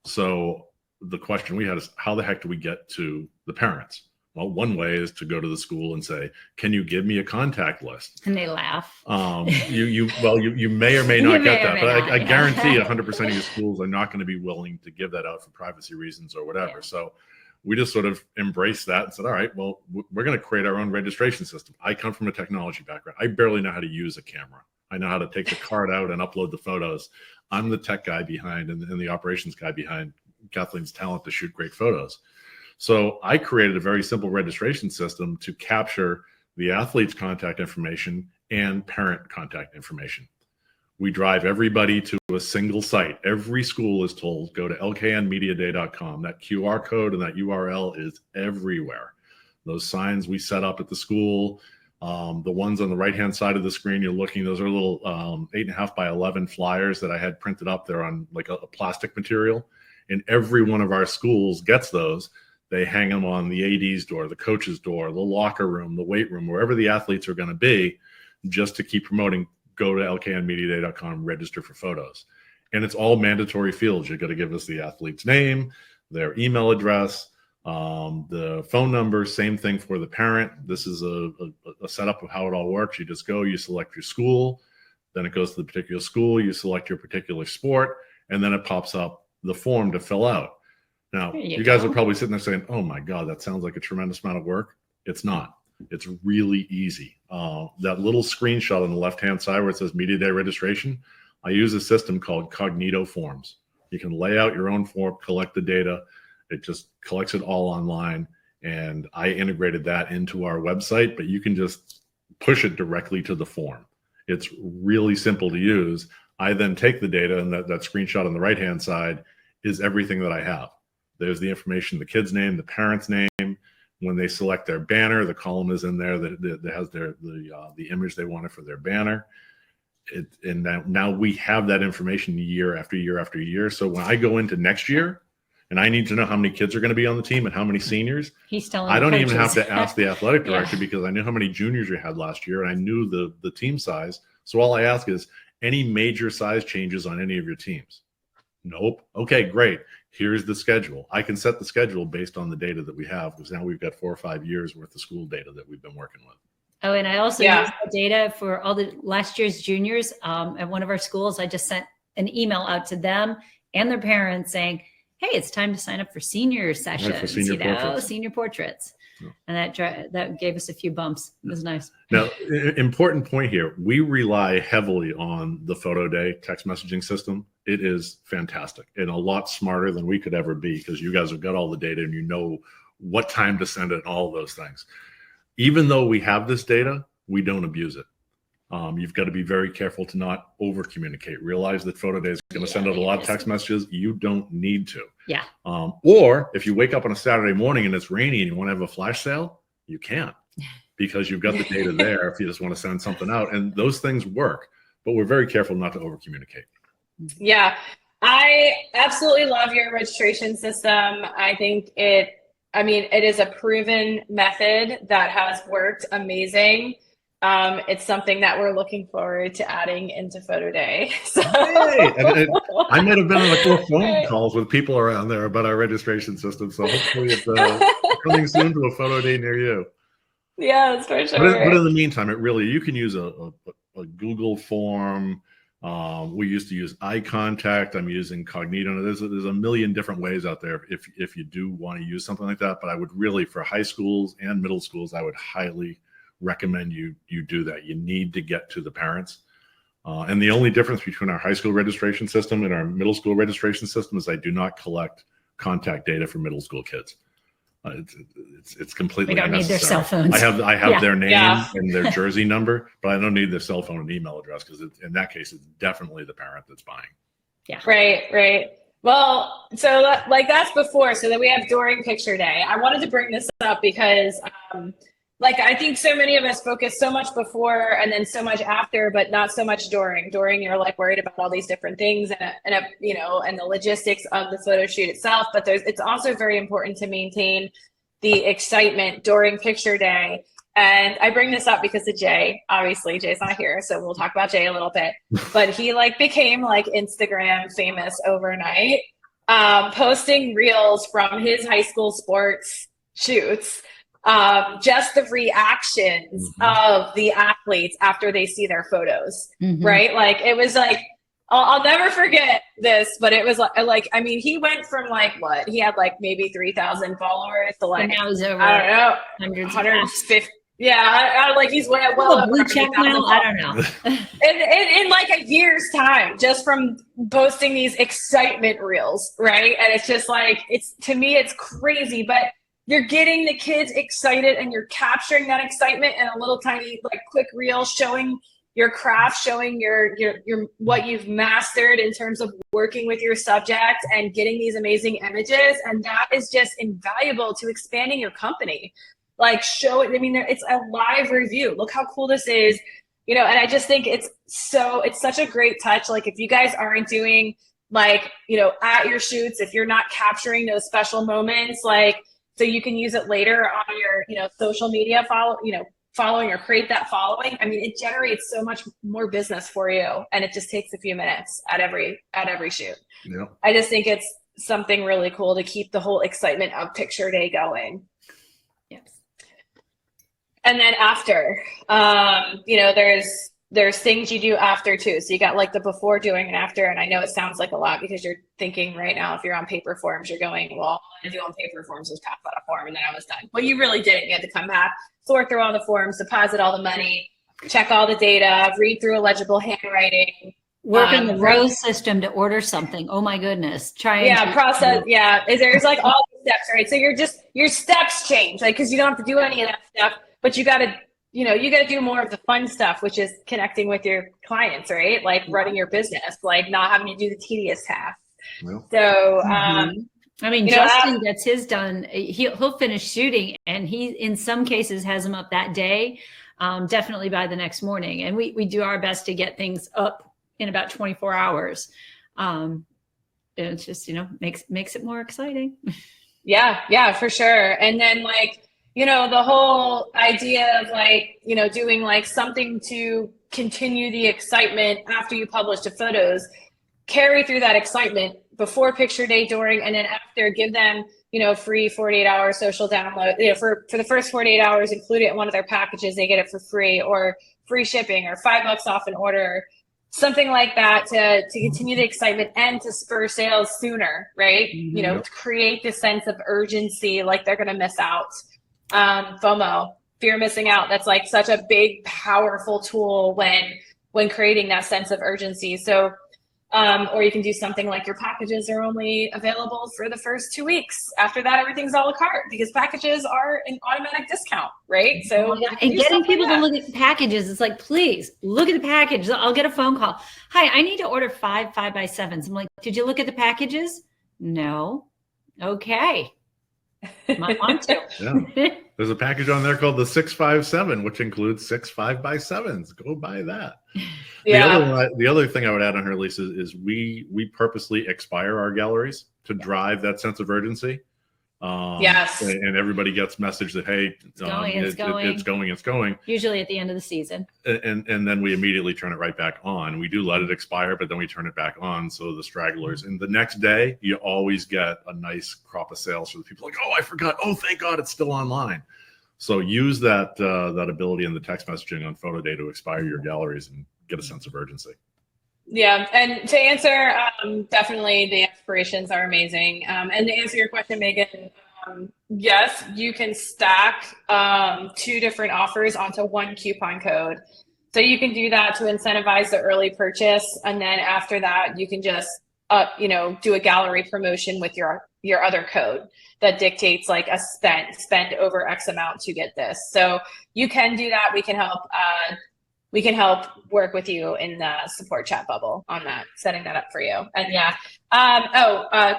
So the question we had is, how the heck do we get to the parents? Well, one way is to go to the school and say, "Can you give me a contact list?" And they laugh. You may or may not get that, but I guarantee 100% of your schools are not going to be willing to give that out for privacy reasons or whatever. Yeah. So we just sort of embraced that and said, all right, well, we're going to create our own registration system. I come from a technology background. I barely know how to use a camera. I know how to take the card out and upload the photos. I'm the tech guy behind and the operations guy behind Kathleen's talent to shoot great photos. So I created a very simple registration system to capture the athlete's contact information and parent contact information. We drive everybody to a single site. Every school is told, go to lknmediaday.com. That QR code and that URL is everywhere. Those signs we set up at the school, the ones on the right-hand side of the screen you're looking, those are little 8.5 by 11 flyers that I had printed up there on like a plastic material. And every one of our schools gets those. They hang them on the AD's door, the coach's door, the locker room, the weight room, wherever the athletes are going to be, just to keep promoting. Go to lknmediaday.com, register for photos. And it's all mandatory fields. You're going to give us the athlete's name, their email address, the phone number, same thing for the parent. This is a setup of how it all works. You just go, you select your school, then it goes to the particular school, you select your particular sport, and then it pops up the form to fill out. Now, you guys are probably sitting there saying, oh my God, that sounds like a tremendous amount of work. It's not. It's really easy. That little screenshot on the left-hand side where it says Media Day registration, I use a system called Cognito Forms. You can lay out your own form, collect the data. It just collects it all online. And I integrated that into our website, but you can just push it directly to the form. It's really simple to use. I then take the data, and that screenshot on the right-hand side is everything that I have. There's the information, the kid's name, the parent's name. When they select their banner, the column is in there that has the image they wanted for their banner. And now we have that information year after year after year. So when I go into next year and I need to know how many kids are going to be on the team and how many seniors, I don't even have to ask the athletic director because I knew how many juniors you had last year and I knew the team size. So all I ask is, any major size changes on any of your teams? Nope. Okay, great. Here's the schedule. I can set the schedule based on the data that we have, because now we've got 4 or 5 years worth of school data that we've been working with. Oh, and I also use the data for all the last year's juniors at one of our schools. I just sent an email out to them and their parents saying, hey, it's time to sign up for senior sessions, right, for senior portraits. Yeah. And that gave us a few bumps. It was nice. Now, important point here. We rely heavily on the PhotoDay text messaging system. It is fantastic and a lot smarter than we could ever be, because you guys have got all the data and you know what time to send it and all of those things. Even though we have this data, we don't abuse it. You've got to be very careful to not over communicate. Realize that PhotoDay is going to send out a lot of text messages. You don't need to. Yeah. Or if you wake up on a Saturday morning and it's rainy and you want to have a flash sale, you can't, because you've got the data there if you just want to send something out. And those things work, but we're very careful not to over communicate. Yeah, I absolutely love your registration system. I think it is a proven method that has worked amazing. It's something that we're looking forward to adding into PhotoDay. So. Hey, I might have been on a couple phone calls with people around there about our registration system. So hopefully it's coming soon to a PhotoDay near you. Yes, for But sure. in the meantime, you can use a Google form. We used to use eye contact. I'm using Cognito. There's a million different ways out there if you do want to use something like that. But I would really, for high schools and middle schools, I would highly recommend you do that. You need to get to the parents. And the only difference between our high school registration system and our middle school registration system is I do not collect contact data for middle school kids. It's completely We don't need their unnecessary. cell phones. I have their name Yeah. and their jersey number, but I don't need their cell phone and email address because in that case, it's definitely the parent that's buying. Yeah. Right. Well, so that's before. So then we have during picture day. I wanted to bring this up because I think so many of us focus so much before and then so much after, but not so much during. During, you're like worried about all these different things and the logistics of the photo shoot itself. But it's also very important to maintain the excitement during picture day. And I bring this up because of Jay. Obviously, Jay's not here, so we'll talk about Jay a little bit. But he became Instagram famous overnight, posting reels from his high school sports shoots. Just the reactions of the athletes after they see their photos, right? It was I'll never forget this, but it was he went from he had maybe 3,000 followers to and now it's over I don't know, hundreds 150. Yeah, he's well over blue check mark. I don't know. in a year's time, just from posting these excitement reels, right? And it's just to me, it's crazy, but you're getting the kids excited and you're capturing that excitement in a little tiny quick reel, showing your craft, showing your what you've mastered in terms of working with your subject and getting these amazing images. And that is just invaluable to expanding your company. Show it. I mean, it's a live review. Look how cool this is, and I just think it's such a great touch. If you guys aren't doing at your shoots, if you're not capturing those special moments, so you can use it later on your, social media following or create that following. I mean, it generates so much more business for you, and it just takes a few minutes at every shoot. Yeah. I just think it's something really cool to keep the whole excitement of picture day going. Yes. And then after, there's things you do after too. So you got the before, during, and after. And I know it sounds like a lot because you're thinking right now, if you're on paper forms, you're going, well, all I do on paper forms was pass out a form and then I was done. Well, you really didn't. You had to come back, sort through all the forms, deposit all the money, check all the data, read through illegible handwriting. Work on the row system to order something. Oh my goodness. Process. Yeah. There's all the steps, right? So your steps change, because you don't have to do any of that stuff, but you got to do more of the fun stuff, which is connecting with your clients, right? Running your business, not having to do the tedious tasks. Well, so, I mean, Justin gets his done. He'll finish shooting, and he, in some cases, has them up that day, definitely by the next morning. And we do our best to get things up in about 24 hours. And it's just, makes it more exciting. Yeah, for sure. And then the whole idea of doing something to continue the excitement after you publish the photos, carry through that excitement before picture day, during, and then after, give them, free 48-hour social download, for the first 48 hours, include it in one of their packages, they get it for free, or free shipping, or $5 off an order, something like that to continue the excitement and to spur sales sooner, right? To create this sense of urgency, they're going to miss out. FOMO, fear of missing out. That's such a big, powerful tool when creating that sense of urgency. So, or you can do something your packages are only available for the first 2 weeks. After that, everything's a la carte because packages are an automatic discount, right? So, and getting people to look at the packages, it's please look at the package. I'll get a phone call. Hi, I need to order 5 5x7s. I'm did you look at the packages? No. Okay. Might want to. Yeah. There's a package on there called the 657, which includes 6 5x7s. Go buy that. Yeah. The other thing I would add on here, Lisa, is we purposely expire our galleries to drive that sense of urgency. Yes. And everybody gets message that, hey, it's going. Usually at the end of the season. And then we immediately turn it right back on. We do let it expire, but then we turn it back on. So the stragglers, and the next day, you always get a nice crop of sales for the people oh, I forgot. Oh, thank God it's still online. So use that that ability in the text messaging on PhotoDay to expire your galleries and get a sense of urgency. Yeah, and to answer, definitely the expirations are amazing. And to answer your question, Megan, yes, you can stack 2 different offers onto 1 coupon code. So you can do that to incentivize the early purchase, and then after that, you can just do a gallery promotion with your other code that dictates like a spend over X amount to get this. So you can do that. We can help work with you in the support chat bubble on that, setting that up for you. And yeah.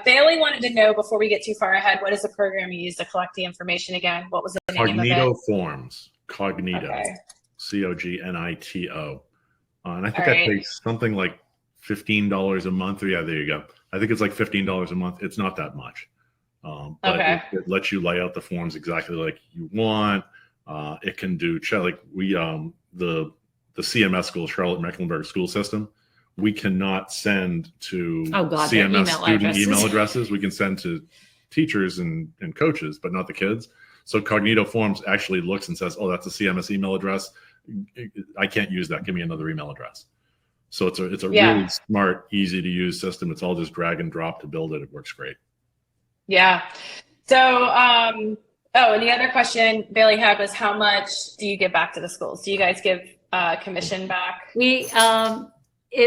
Bailey wanted to know before we get too far ahead, what is the program you use to collect the information again? What was the name of it? Cognito Forms. Cognito. Okay. Cognito. And I think that takes something like $15 a month. Or yeah, there you go. I think it's like $15 a month. It's not that much. But it lets you lay out the forms exactly like you want. It can do like we the CMS school, Charlotte Mecklenburg school system. We cannot send to CMS student email addresses. We can send to teachers and coaches, but not the kids. So Cognito Forms actually looks and says, "Oh, that's a CMS email address. I can't use that. Give me another email address." So it's a really smart, easy to use system. It's all just drag and drop to build it. It works great. Yeah. So, and the other question Bailey had was, how much do you give back to the schools? Do you guys give commission back? We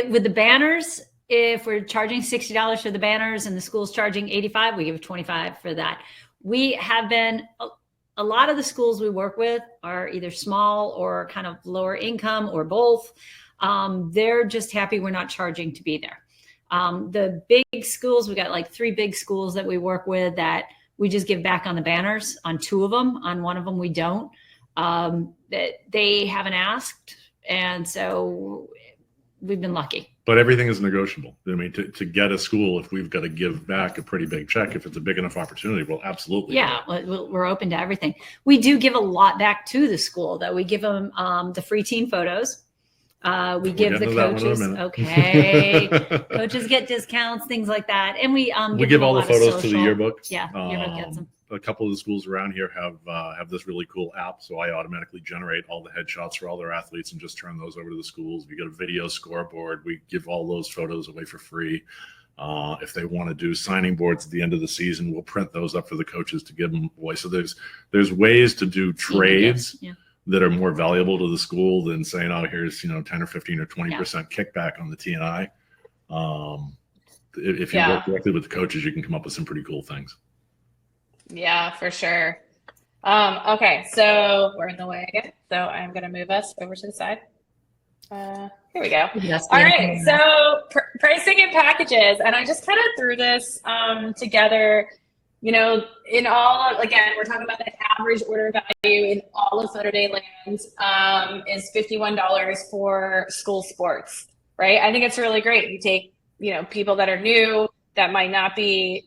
with the banners, if we're charging $60 for the banners and the school's charging $85, we give $25 for that. We have been a lot of the schools we work with are either small or kind of lower income or both. They're just happy we're not charging to be there. The big schools, we got like 3 big schools that we work with that we just give back on the banners on 2 of them. On 1 of them, we don't. That they haven't asked. And so we've been lucky. But everything is negotiable. I mean, to get a school, if we've got to give back a pretty big check, if it's a big enough opportunity, we'll absolutely. Yeah, we're open to everything. We do give a lot back to the school, though. We give them the free team photos. We give the coaches, coaches get discounts, things like that. And we give all the photos to the yearbook. Yeah, yearbook gets them. A couple of the schools around here have this really cool app, so I automatically generate all the headshots for all their athletes and just turn those over to the schools. We get a video scoreboard. We give all those photos away for free. If they want to do signing boards at the end of the season, we'll print those up for the coaches to give them away. So there's ways to do trades that are more valuable to the school than saying, "Oh, here's 10 or 15 or 20% kickback on the T&I." If you work directly with the coaches, you can come up with some pretty cool things. Yeah, for sure. Okay, so we're in the way again. So I'm going to move us over to the side. Here we go. All right, so pricing and packages. And I just kind of threw this together, in all, again, we're talking about the average order value in all of PhotoDay lands is $51 for school sports, right? I think it's really great. You take, people that are new, that might not be,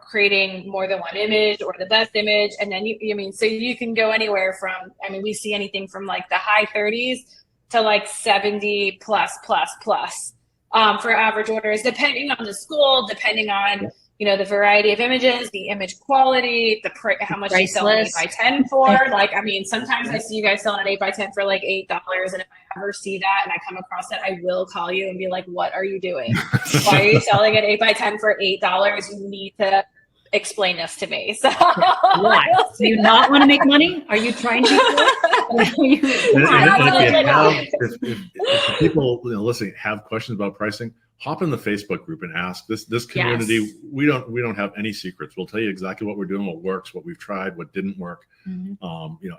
creating more than 1 image or the best image. And then so you can go anywhere from, we see anything from like the high 30s to like 70 plus for average orders, depending on the school, depending on, the variety of images, the image quality, how much you sell an 8x10 for. Sometimes I see you guys selling an 8x10 for like $8. And if I ever see that and I come across it, I will call you and be like, what are you doing? Why are you selling an 8x10 for $8? You need to explain this to me. So why? Do you not want to make money? Are you trying to if people listening have questions about pricing, hop in the Facebook group and ask. This community, we don't have any secrets. We'll tell you exactly what we're doing, what works, what we've tried, what didn't work.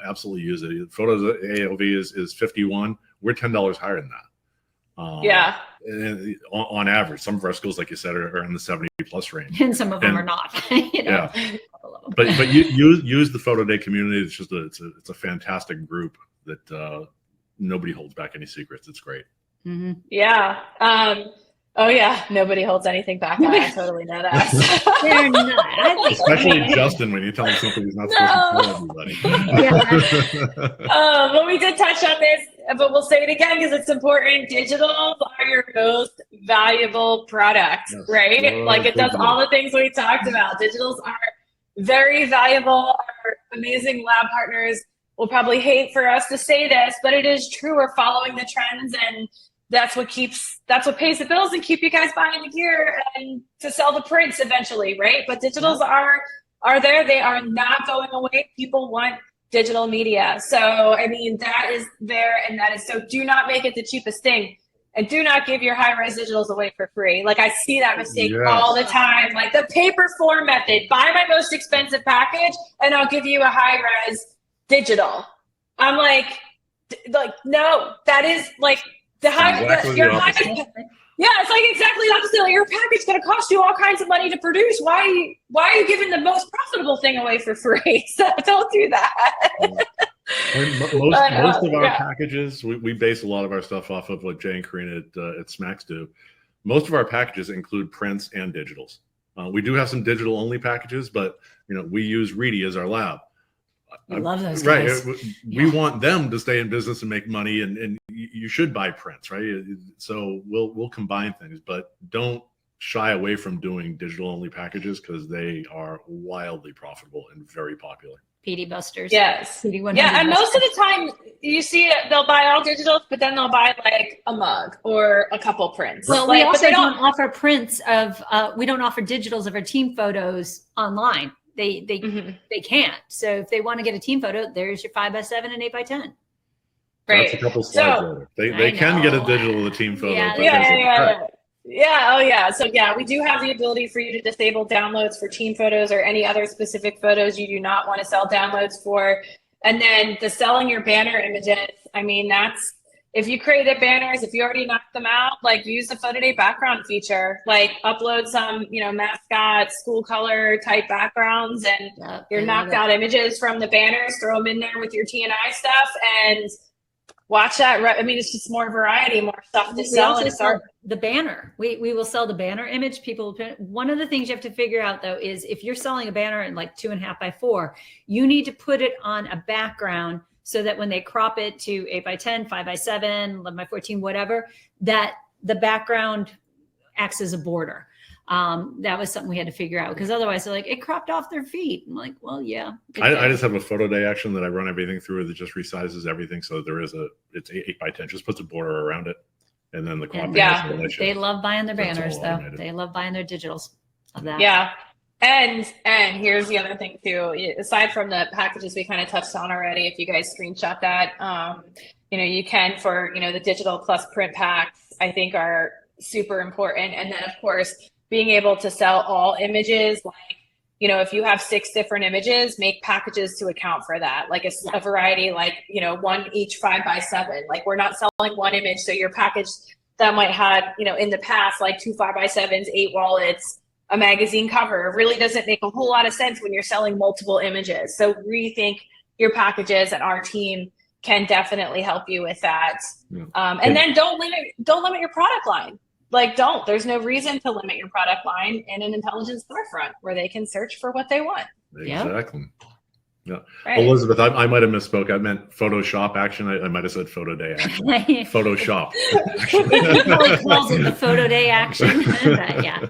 Absolutely use it. Photos AOV is 51. We're $10 higher than that. And on average, some of our schools, like you said, are in the 70 plus range, and some of them are not. But you use the PhotoDay community. It's just it's a fantastic group that nobody holds back any secrets. It's great. Oh yeah, nobody holds anything back. I totally know that. They're not. Especially Justin when you tell him something he's not supposed to tell everybody. But we did touch on this, but we'll say it again because it's important. Digitals are your most valuable product, right? It does all the things we talked about. Digitals are very valuable. Our amazing lab partners will probably hate for us to say this, but it is true. We're following the trends, and that's what pays the bills and keep you guys buying the gear and to sell the prints eventually, right? But digitals are there. They are not going away. People want digital media. So, I mean, that is there, and that is, so do not make it the cheapest thing. And do not give your high-res digitals away for free. Like, I see that mistake all the time. Like the paper form method, buy my most expensive package and I'll give you a high-res digital. I'm like, no, that is like the high, yeah, it's like exactly the opposite. Like, your package is going to cost you all kinds of money to produce. Why are you giving the most profitable thing away for free? So don't do that. Most of our packages, we base a lot of our stuff off of what Jay and Karina at Smacks do. Most of our packages include prints and digitals. We do have some digital only packages, but we use Reedy as our lab. I love those guys. Right. We want them to stay in business and make money, and you should buy prints, right? So we'll combine things, but don't shy away from doing digital only packages because they are wildly profitable and very popular. PD Busters. Yes. Yeah, and most of the time you see it, they'll buy all digitals, but then they'll buy like a mug or a couple prints. Well, we also don't offer prints of, we don't offer digitals of our team photos online. They can't. So if they want to get a team photo, there's your 5x7 and 8x10. Right. That's a couple slides later. They can get a digital of the team photo. Yeah. So we do have the ability for you to disable downloads for team photos or any other specific photos you do not want to sell downloads for. And then the selling your banner images, I mean, that's, if you created banners, if you already knocked them out, like use the PhotoDay background feature, like upload some, mascot, school color type backgrounds and your knocked out images from the banners, throw them in there with your TNI stuff and watch that. I mean, it's just more variety, more stuff to sell. We also sell the banner. We will sell the banner image. One of the things you have to figure out though, is if you're selling a banner in like 2.5x4, you need to put it on a background so that when they crop it to 8x10, 5x7, 11x14, whatever, that the background acts as a border. That was something we had to figure out because otherwise they're like, it cropped off their feet. I'm like, well, yeah. I just have a PhotoDay action that I run everything through that just resizes everything. So it's 8x10, just puts a border around it. And then the cropping. They love buying their banners though. Automated. They love buying their digitals of that. Yeah. And here's the other thing too, aside from the packages we kind of touched on already, if you guys screenshot that, you can for, the digital plus print packs, I think are super important. And then of course, being able to sell all images, like, if you have 6 different images, make packages to account for that. Like a variety, like, one each 5x7, like we're not selling one image. So your package that might have, in the past, like 2 5x7s, 8 wallets, a magazine cover really doesn't make a whole lot of sense when you're selling multiple images. So rethink your packages, and our team can definitely help you with that. Yeah. And then don't limit your product line. Like there's no reason to limit your product line in an intelligence storefront where they can search for what they want. Exactly. Yeah. Right. Elizabeth, I might have misspoke. I meant Photoshop action. I might have said PhotoDay action. Photoshop. He probably calls it the PhotoDay action. Yeah.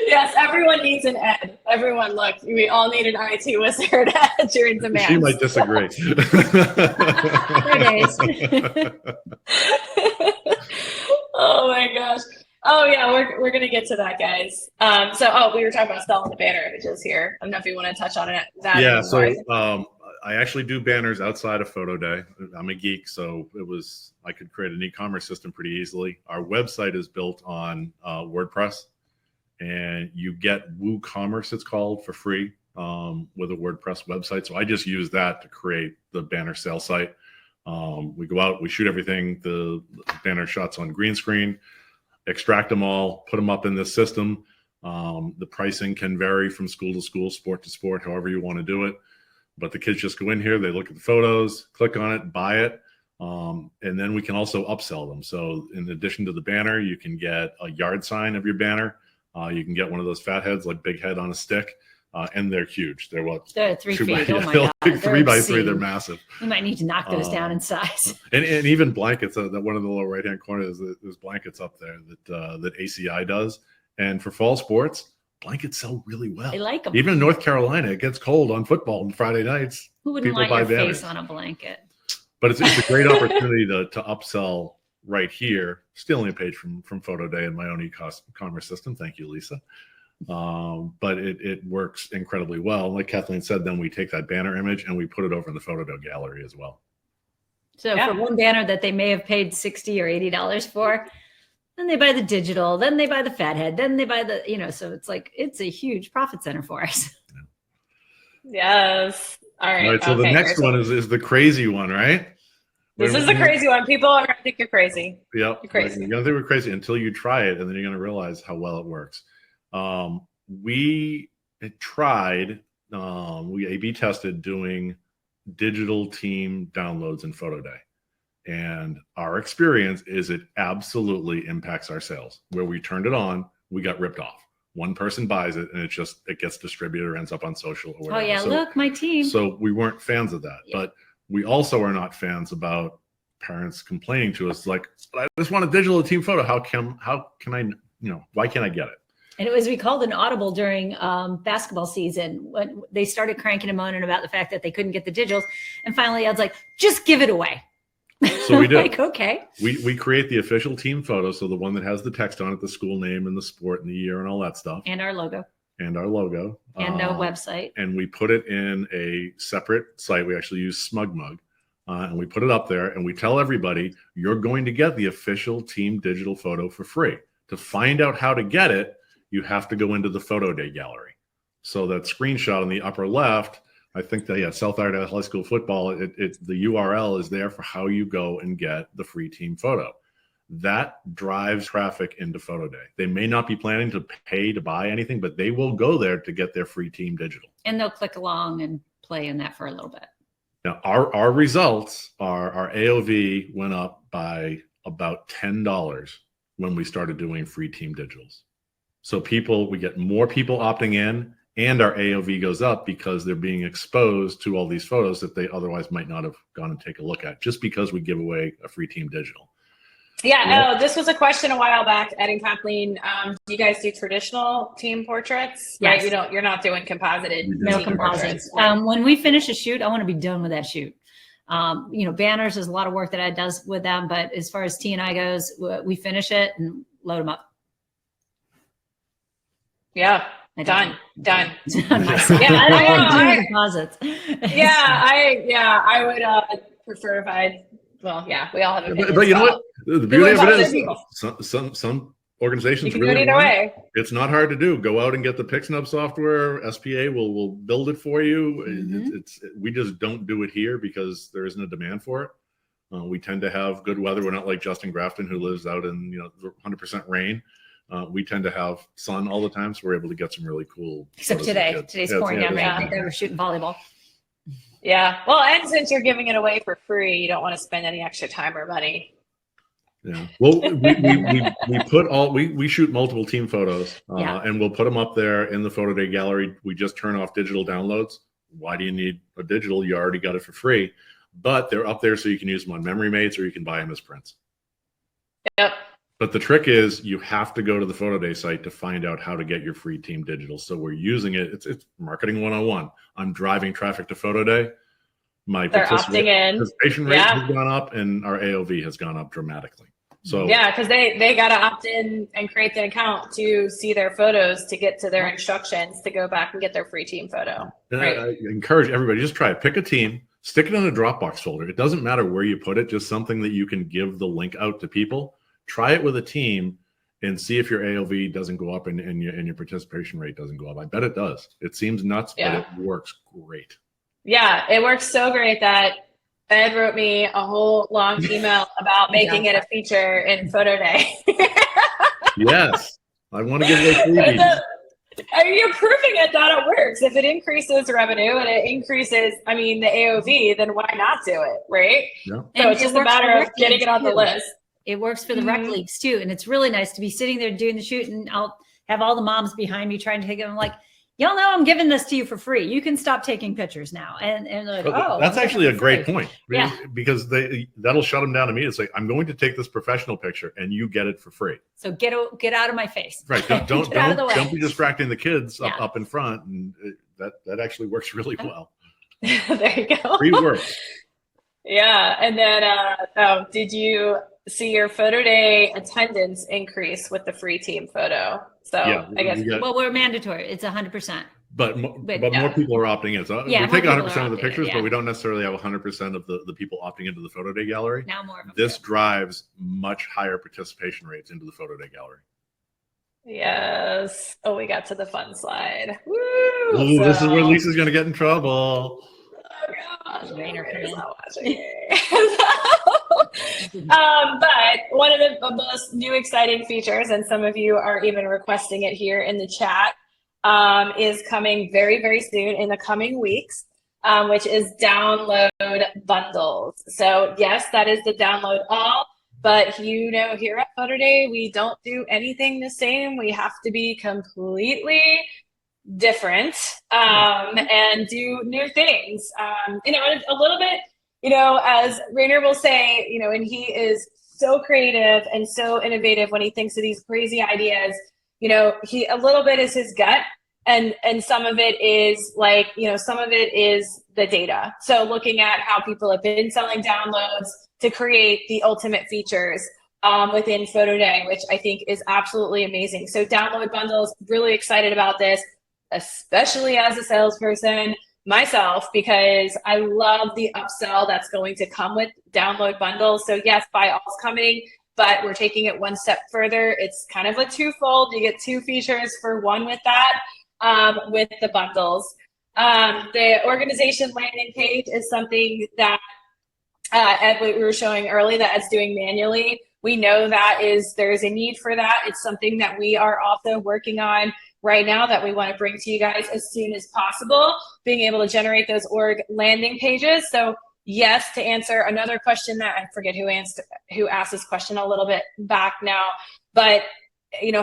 Yes, everyone needs an Ed. Everyone, look, we all need an IT wizard. Ed, you're in demand. She might disagree. Oh my gosh. Oh yeah, we're gonna get to that, guys. We were talking about selling the banner images here. I don't know if you want to touch on it. Yeah. So I actually do banners outside of PhotoDay. I'm a geek, so I could create an e-commerce system pretty easily. Our website is built on WordPress. And you get WooCommerce, it's called, for free with a WordPress website. So I just use that to create the banner sales site. We go out, we shoot everything, the banner shots on green screen, extract them all, put them up in this system. The pricing can vary from school to school, sport to sport, however you want to do it. But the kids just go in here, they look at the photos, click on it, buy it. And then we can also upsell them. So in addition to the banner, you can get a yard sign of your banner. You can get one of those fat heads, like big head on a stick, and they're huge. They're what? They're 3 feet. Oh my God. 3x3. They're massive. You might need to knock those down in size. And even blankets. That one of the lower right-hand corners, there's blankets up there that ACI does. And for fall sports, blankets sell really well. They like them. Even in North Carolina, it gets cold on football on Friday nights. Who wouldn't People want buy your banners. face on a blanket? But it's a great opportunity to upsell right here. Stealing a page from PhotoDay and my own e-commerce system. Thank you, Lisa. But it works incredibly well. Like Kathleen said, then we take that banner image and we put it over in the PhotoDay gallery as well. So for one banner that they may have paid $60 or $80 for, then they buy the digital, then they buy the fathead, then they buy the, so it's like, it's a huge profit center for us. Yes. All right. So the next one is the crazy one, right? This is the crazy one. People are going to think you're crazy. Yep. You're crazy. You're going to think we're crazy until you try it, and then you're going to realize how well it works. We tried, we A/B tested doing digital team downloads in PhotoDay. And our experience is it absolutely impacts our sales. Where we turned it on, we got ripped off. One person buys it and it gets distributed or ends up on social or whatever. Oh yeah, look, my team. So we weren't fans of that. But we also are not fans about parents complaining to us like, but I just want a digital team photo. How can I, why can't I get it? And it was recalled an audible during basketball season when they started cranking and moaning about the fact that they couldn't get the digitals. And finally I was like, just give it away. So we did. Like, okay. We create the official team photo. So the one that has the text on it, the school name and the sport and the year and all that stuff. And our logo. And no website. And we put it in a separate site. We actually use SmugMug. And we put it up there and we tell everybody, you're going to get the official team digital photo for free. To find out how to get it, you have to go into the PhotoDay gallery. So that screenshot on the upper left, I think that, South Idaho High School football, the URL is there for how you go and get the free team photo. That drives traffic into PhotoDay. They may not be planning to pay to buy anything, but they will go there to get their free team digital. And they'll click along and play in that for a little bit. Now, our results are our AOV went up by about $10 when we started doing free team digitals. So we get more people opting in, and our AOV goes up because they're being exposed to all these photos that they otherwise might not have gone and take a look at just because we give away a free team digital. Yeah. This was a question a while back, Ed and Kathleen. Do you guys do traditional team portraits? Yes. Right? You're not doing composited. No composites. When we finish a shoot, I want to be done with that shoot. Banners, there's a lot of work that Ed does with them, but as far as T&I goes, we finish it and load them up. Yeah. Done. Yeah, I know. Composites. I would prefer if I. Well, yeah, we all have opinions. But you know what? The beauty of it is some organizations you can do it either way. It's not hard to do. Go out and get the PixNub software. SPA will build it for you. Mm-hmm. We just don't do it here because there isn't a demand for it. We tend to have good weather. We're not like Justin Grafton, who lives out in 100% rain. We tend to have sun all the time, so we're able to get some really cool. Except today. Today's pouring down rain. They were shooting volleyball. Yeah. Well, and since you're giving it away for free, you don't want to spend any extra time or money. Yeah. Well, we shoot multiple team photos, and we'll put them up there in the PhotoDay gallery. We just turn off digital downloads. Why do you need a digital? You already got it for free, but they're up there so you can use them on memory mates or you can buy them as prints. Yep. But the trick is you have to go to the PhotoDay site to find out how to get your free team digital. So we're using it. It's marketing 101. I'm driving traffic to PhotoDay. My participation rate has gone up and our AOV has gone up dramatically. So because they got to opt in and create the account to see their photos, to get to their instructions, to go back and get their free team photo. Right. I encourage everybody, just try it. Pick a team, stick it in a Dropbox folder. It doesn't matter where you put it, just something that you can give the link out to people. Try it with a team and see if your AOV doesn't go up and your participation rate doesn't go up. I bet it does. It seems nuts, but it works great. Yeah, it works so great that Ed wrote me a whole long email about making it a feature in PhotoDay. Yes, I want to give those freebies. You're proving it that it works. If it increases revenue and it increases, the AOV, then why not do it, right? Yeah. So it's just a matter of getting it on the list. It works for the rec leagues too. And it's really nice to be sitting there doing the shoot, and I'll have all the moms behind me trying to take it. I'm like, y'all know I'm giving this to you for free. You can stop taking pictures now. And they're like, oh, that's actually a great point. Yeah. Because that'll shut them down immediately. It's like, I'm going to take this professional picture and you get it for free. So get out of my face. Right. Don't be distracting the kids up in front. And that actually works really well. There you go. Free works. Yeah. And then did you see your photo day attendance increase with the free team photo? So yeah, I guess we're mandatory. It's 100%. But more people are opting in. So we take 100% of the pictures, but we don't necessarily have 100% of the people opting into the photo day gallery. Now more of them. This drives much higher participation rates into the photo day gallery. Yes. Oh, we got to the fun slide. Woo! Ooh, this is where Lisa's going to get in trouble. Oh gosh, Rainer not watching. But one of the most new exciting features, and some of you are even requesting it here in the chat, is coming very, very soon in the coming weeks, which is download bundles. So yes, that is the download all, but here at PhotoDay, we don't do anything the same. We have to be completely different and do new things. A little bit, as Rainer will say, and he is so creative and so innovative when he thinks of these crazy ideas. He a little bit is his gut, and some of it is some of it is the data. So looking at how people have been selling downloads to create the ultimate features within PhotoDay, which I think is absolutely amazing. So download bundles, really excited about this, especially as a salesperson myself, because I love the upsell that's going to come with download bundles. So yes, buy all's coming, but we're taking it one step further. It's kind of a twofold. You get two features for one with that, with the bundles. The organization landing page is something that Ed, we were showing early that Ed's doing manually. We know that there's a need for that. It's something that we are also working on right now that we want to bring to you guys as soon as possible, being able to generate those org landing pages. So yes, to answer another question that I forget who asked this question a little bit back now, but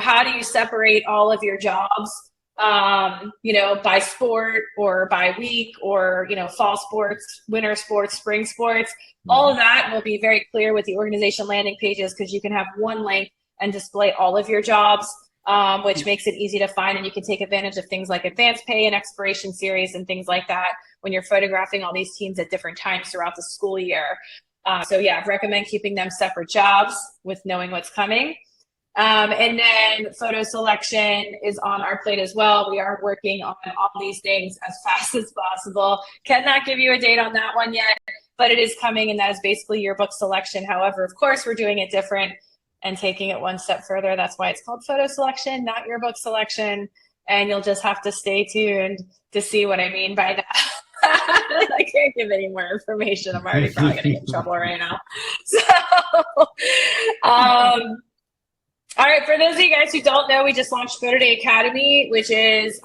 how do you separate all of your jobs, by sport or by week or, fall sports, winter sports, spring sports? All of that will be very clear with the organization landing pages, because you can have one link and display all of your jobs, which makes it easy to find, and you can take advantage of things like advanced pay and expiration series and things like that when you're photographing all these teams at different times throughout the school year. So yeah, I recommend keeping them separate jobs with knowing what's coming. And then photo selection is on our plate as well. We are working on all these things as fast as possible. Cannot give you a date on that one yet, but it is coming, and that is basically yearbook selection. However, of course, we're doing it different and taking it one step further. That's why it's called photo selection, not yearbook selection. And you'll just have to stay tuned to see what I mean by that. I can't give any more information. I'm already probably going to get in trouble right now. So, all right, for those of you guys who don't know, we just launched PhotoDay Academy, which is,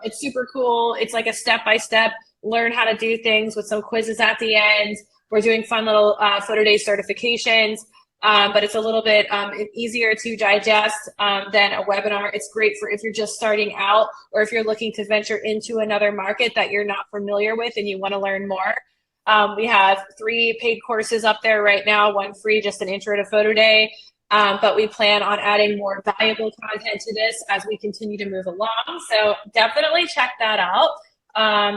it's super cool. It's like a step-by-step learn how to do things with some quizzes at the end. We're doing fun little PhotoDay certifications, but it's a little bit easier to digest than a webinar. It's great for if you're just starting out, or if you're looking to venture into another market that you're not familiar with and you want to learn more. We have 3 paid courses up there right now, 1 free, just an intro to PhotoDay. But we plan on adding more valuable content to this as we continue to move along. So definitely check that out.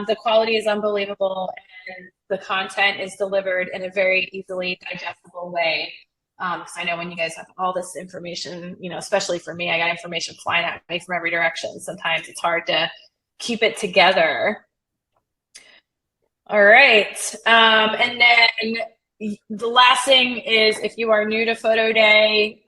The quality is unbelievable, and the content is delivered in a very easily digestible way. Because I know when you guys have all this information, especially for me, I got information flying at me from every direction. Sometimes it's hard to keep it together. All right. And then the last thing is, if you are new to PhotoDay,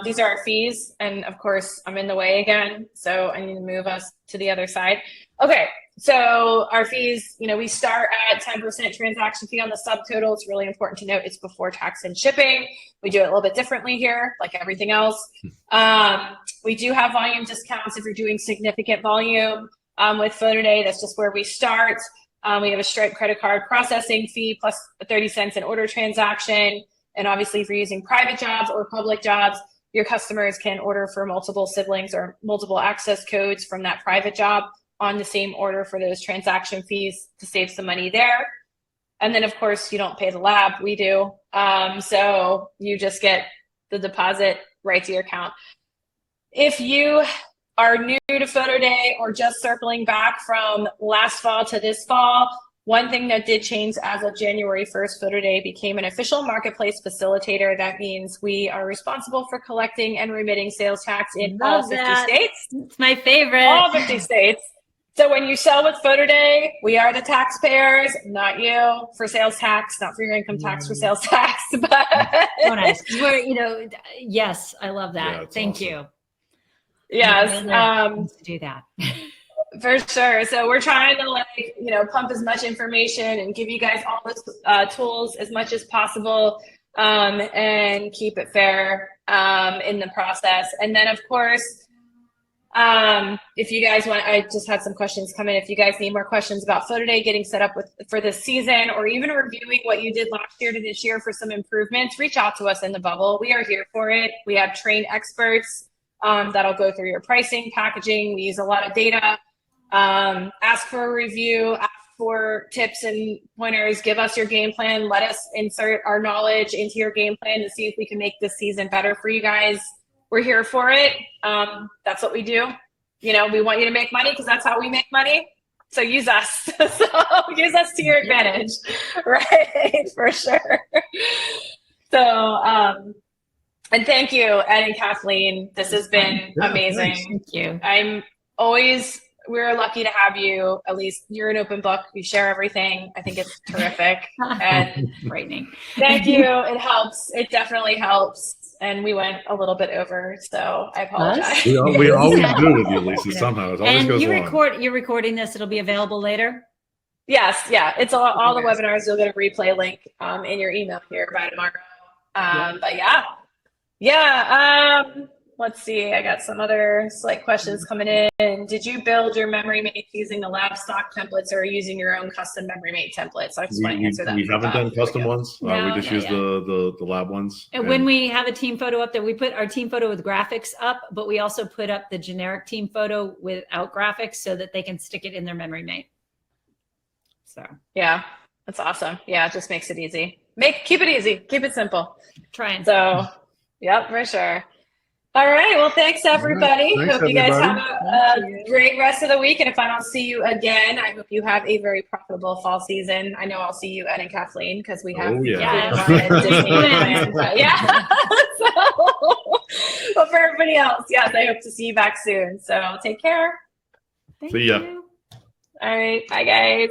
these are our fees. And of course, I'm in the way again, so I need to move us to the other side. Okay, so our fees, we start at 10% transaction fee on the subtotal. It's really important to note it's before tax and shipping. We do it a little bit differently here, like everything else. We do have volume discounts if you're doing significant volume with PhotoDay. That's just where we start. We have a Stripe credit card processing fee plus 30 cents an order transaction. And obviously, if you're using private jobs or public jobs, your customers can order for multiple siblings or multiple access codes from that private job on the same order for those transaction fees to save some money there. And then of course you don't pay the lab, we do. So you just get the deposit right to your account. If you are new to PhotoDay or just circling back from last fall to this fall, one thing that did change as of January 1st, PhotoDay became an official marketplace facilitator. That means we are responsible for collecting and remitting sales tax in all 50 states. It's my favorite. All 50 states. So when you sell with PhotoDay, we are the taxpayers, not you for sales tax, not for your income tax, for sales tax. But oh, nice. We're, you know, yes, I love that. Yeah, Thank awesome. you. Yes, to do that. For sure. So we're trying to, like, you know, pump as much information and give you guys all the tools as much as possible, and keep it fair in the process. And then of course, if you guys want, I just had some questions come in. If you guys need more questions about PhotoDay getting set up for this season, or even reviewing what you did last year to this year for some improvements, reach out to us in the bubble. We are here for it. We have trained experts that'll go through your pricing, packaging. We use a lot of data. Ask for a review, ask for tips and pointers, give us your game plan. Let us insert our knowledge into your game plan to see if we can make this season better for you guys. We're here for it. That's what we do. You know, we want you to make money because that's how we make money. So use us. So use us to your advantage, right? For sure. So, and thank you, Ed and Kathleen. This has been amazing. Thank you. We're lucky to have you. At least you're an open book. You share everything. I think it's terrific. And frightening. Thank you. It helps. It definitely helps. And we went a little bit over, so I apologize. We always do with you, Lisa. Somehow it always goes long. You're recording this. It'll be available later. Yes. Yeah. It's all the webinars. You'll get a replay link in your email here by tomorrow. But yeah. Let's see. I got some other slight questions coming in. Did you build your memory mates using the lab stock templates or using your own custom memory mate templates? I just want to answer that. We haven't done custom ones. No, we just use the lab ones. And when we have a team photo up there, we put our team photo with graphics up, but we also put up the generic team photo without graphics so that they can stick it in their memory mate. So yeah, that's awesome. Yeah, it just makes it easy. Keep it easy. Keep it simple. Trying. So, yep, for sure. All right. Well, thanks, everybody. Thanks, hope you guys have a great rest of the week. And if I don't see you again, I hope you have a very profitable fall season. I know I'll see you, Ed and Kathleen, because we have Disney plans. Yeah. But for everybody else, yes, I hope to see you back soon. So take care. Thank see ya. you. All right. Bye, guys.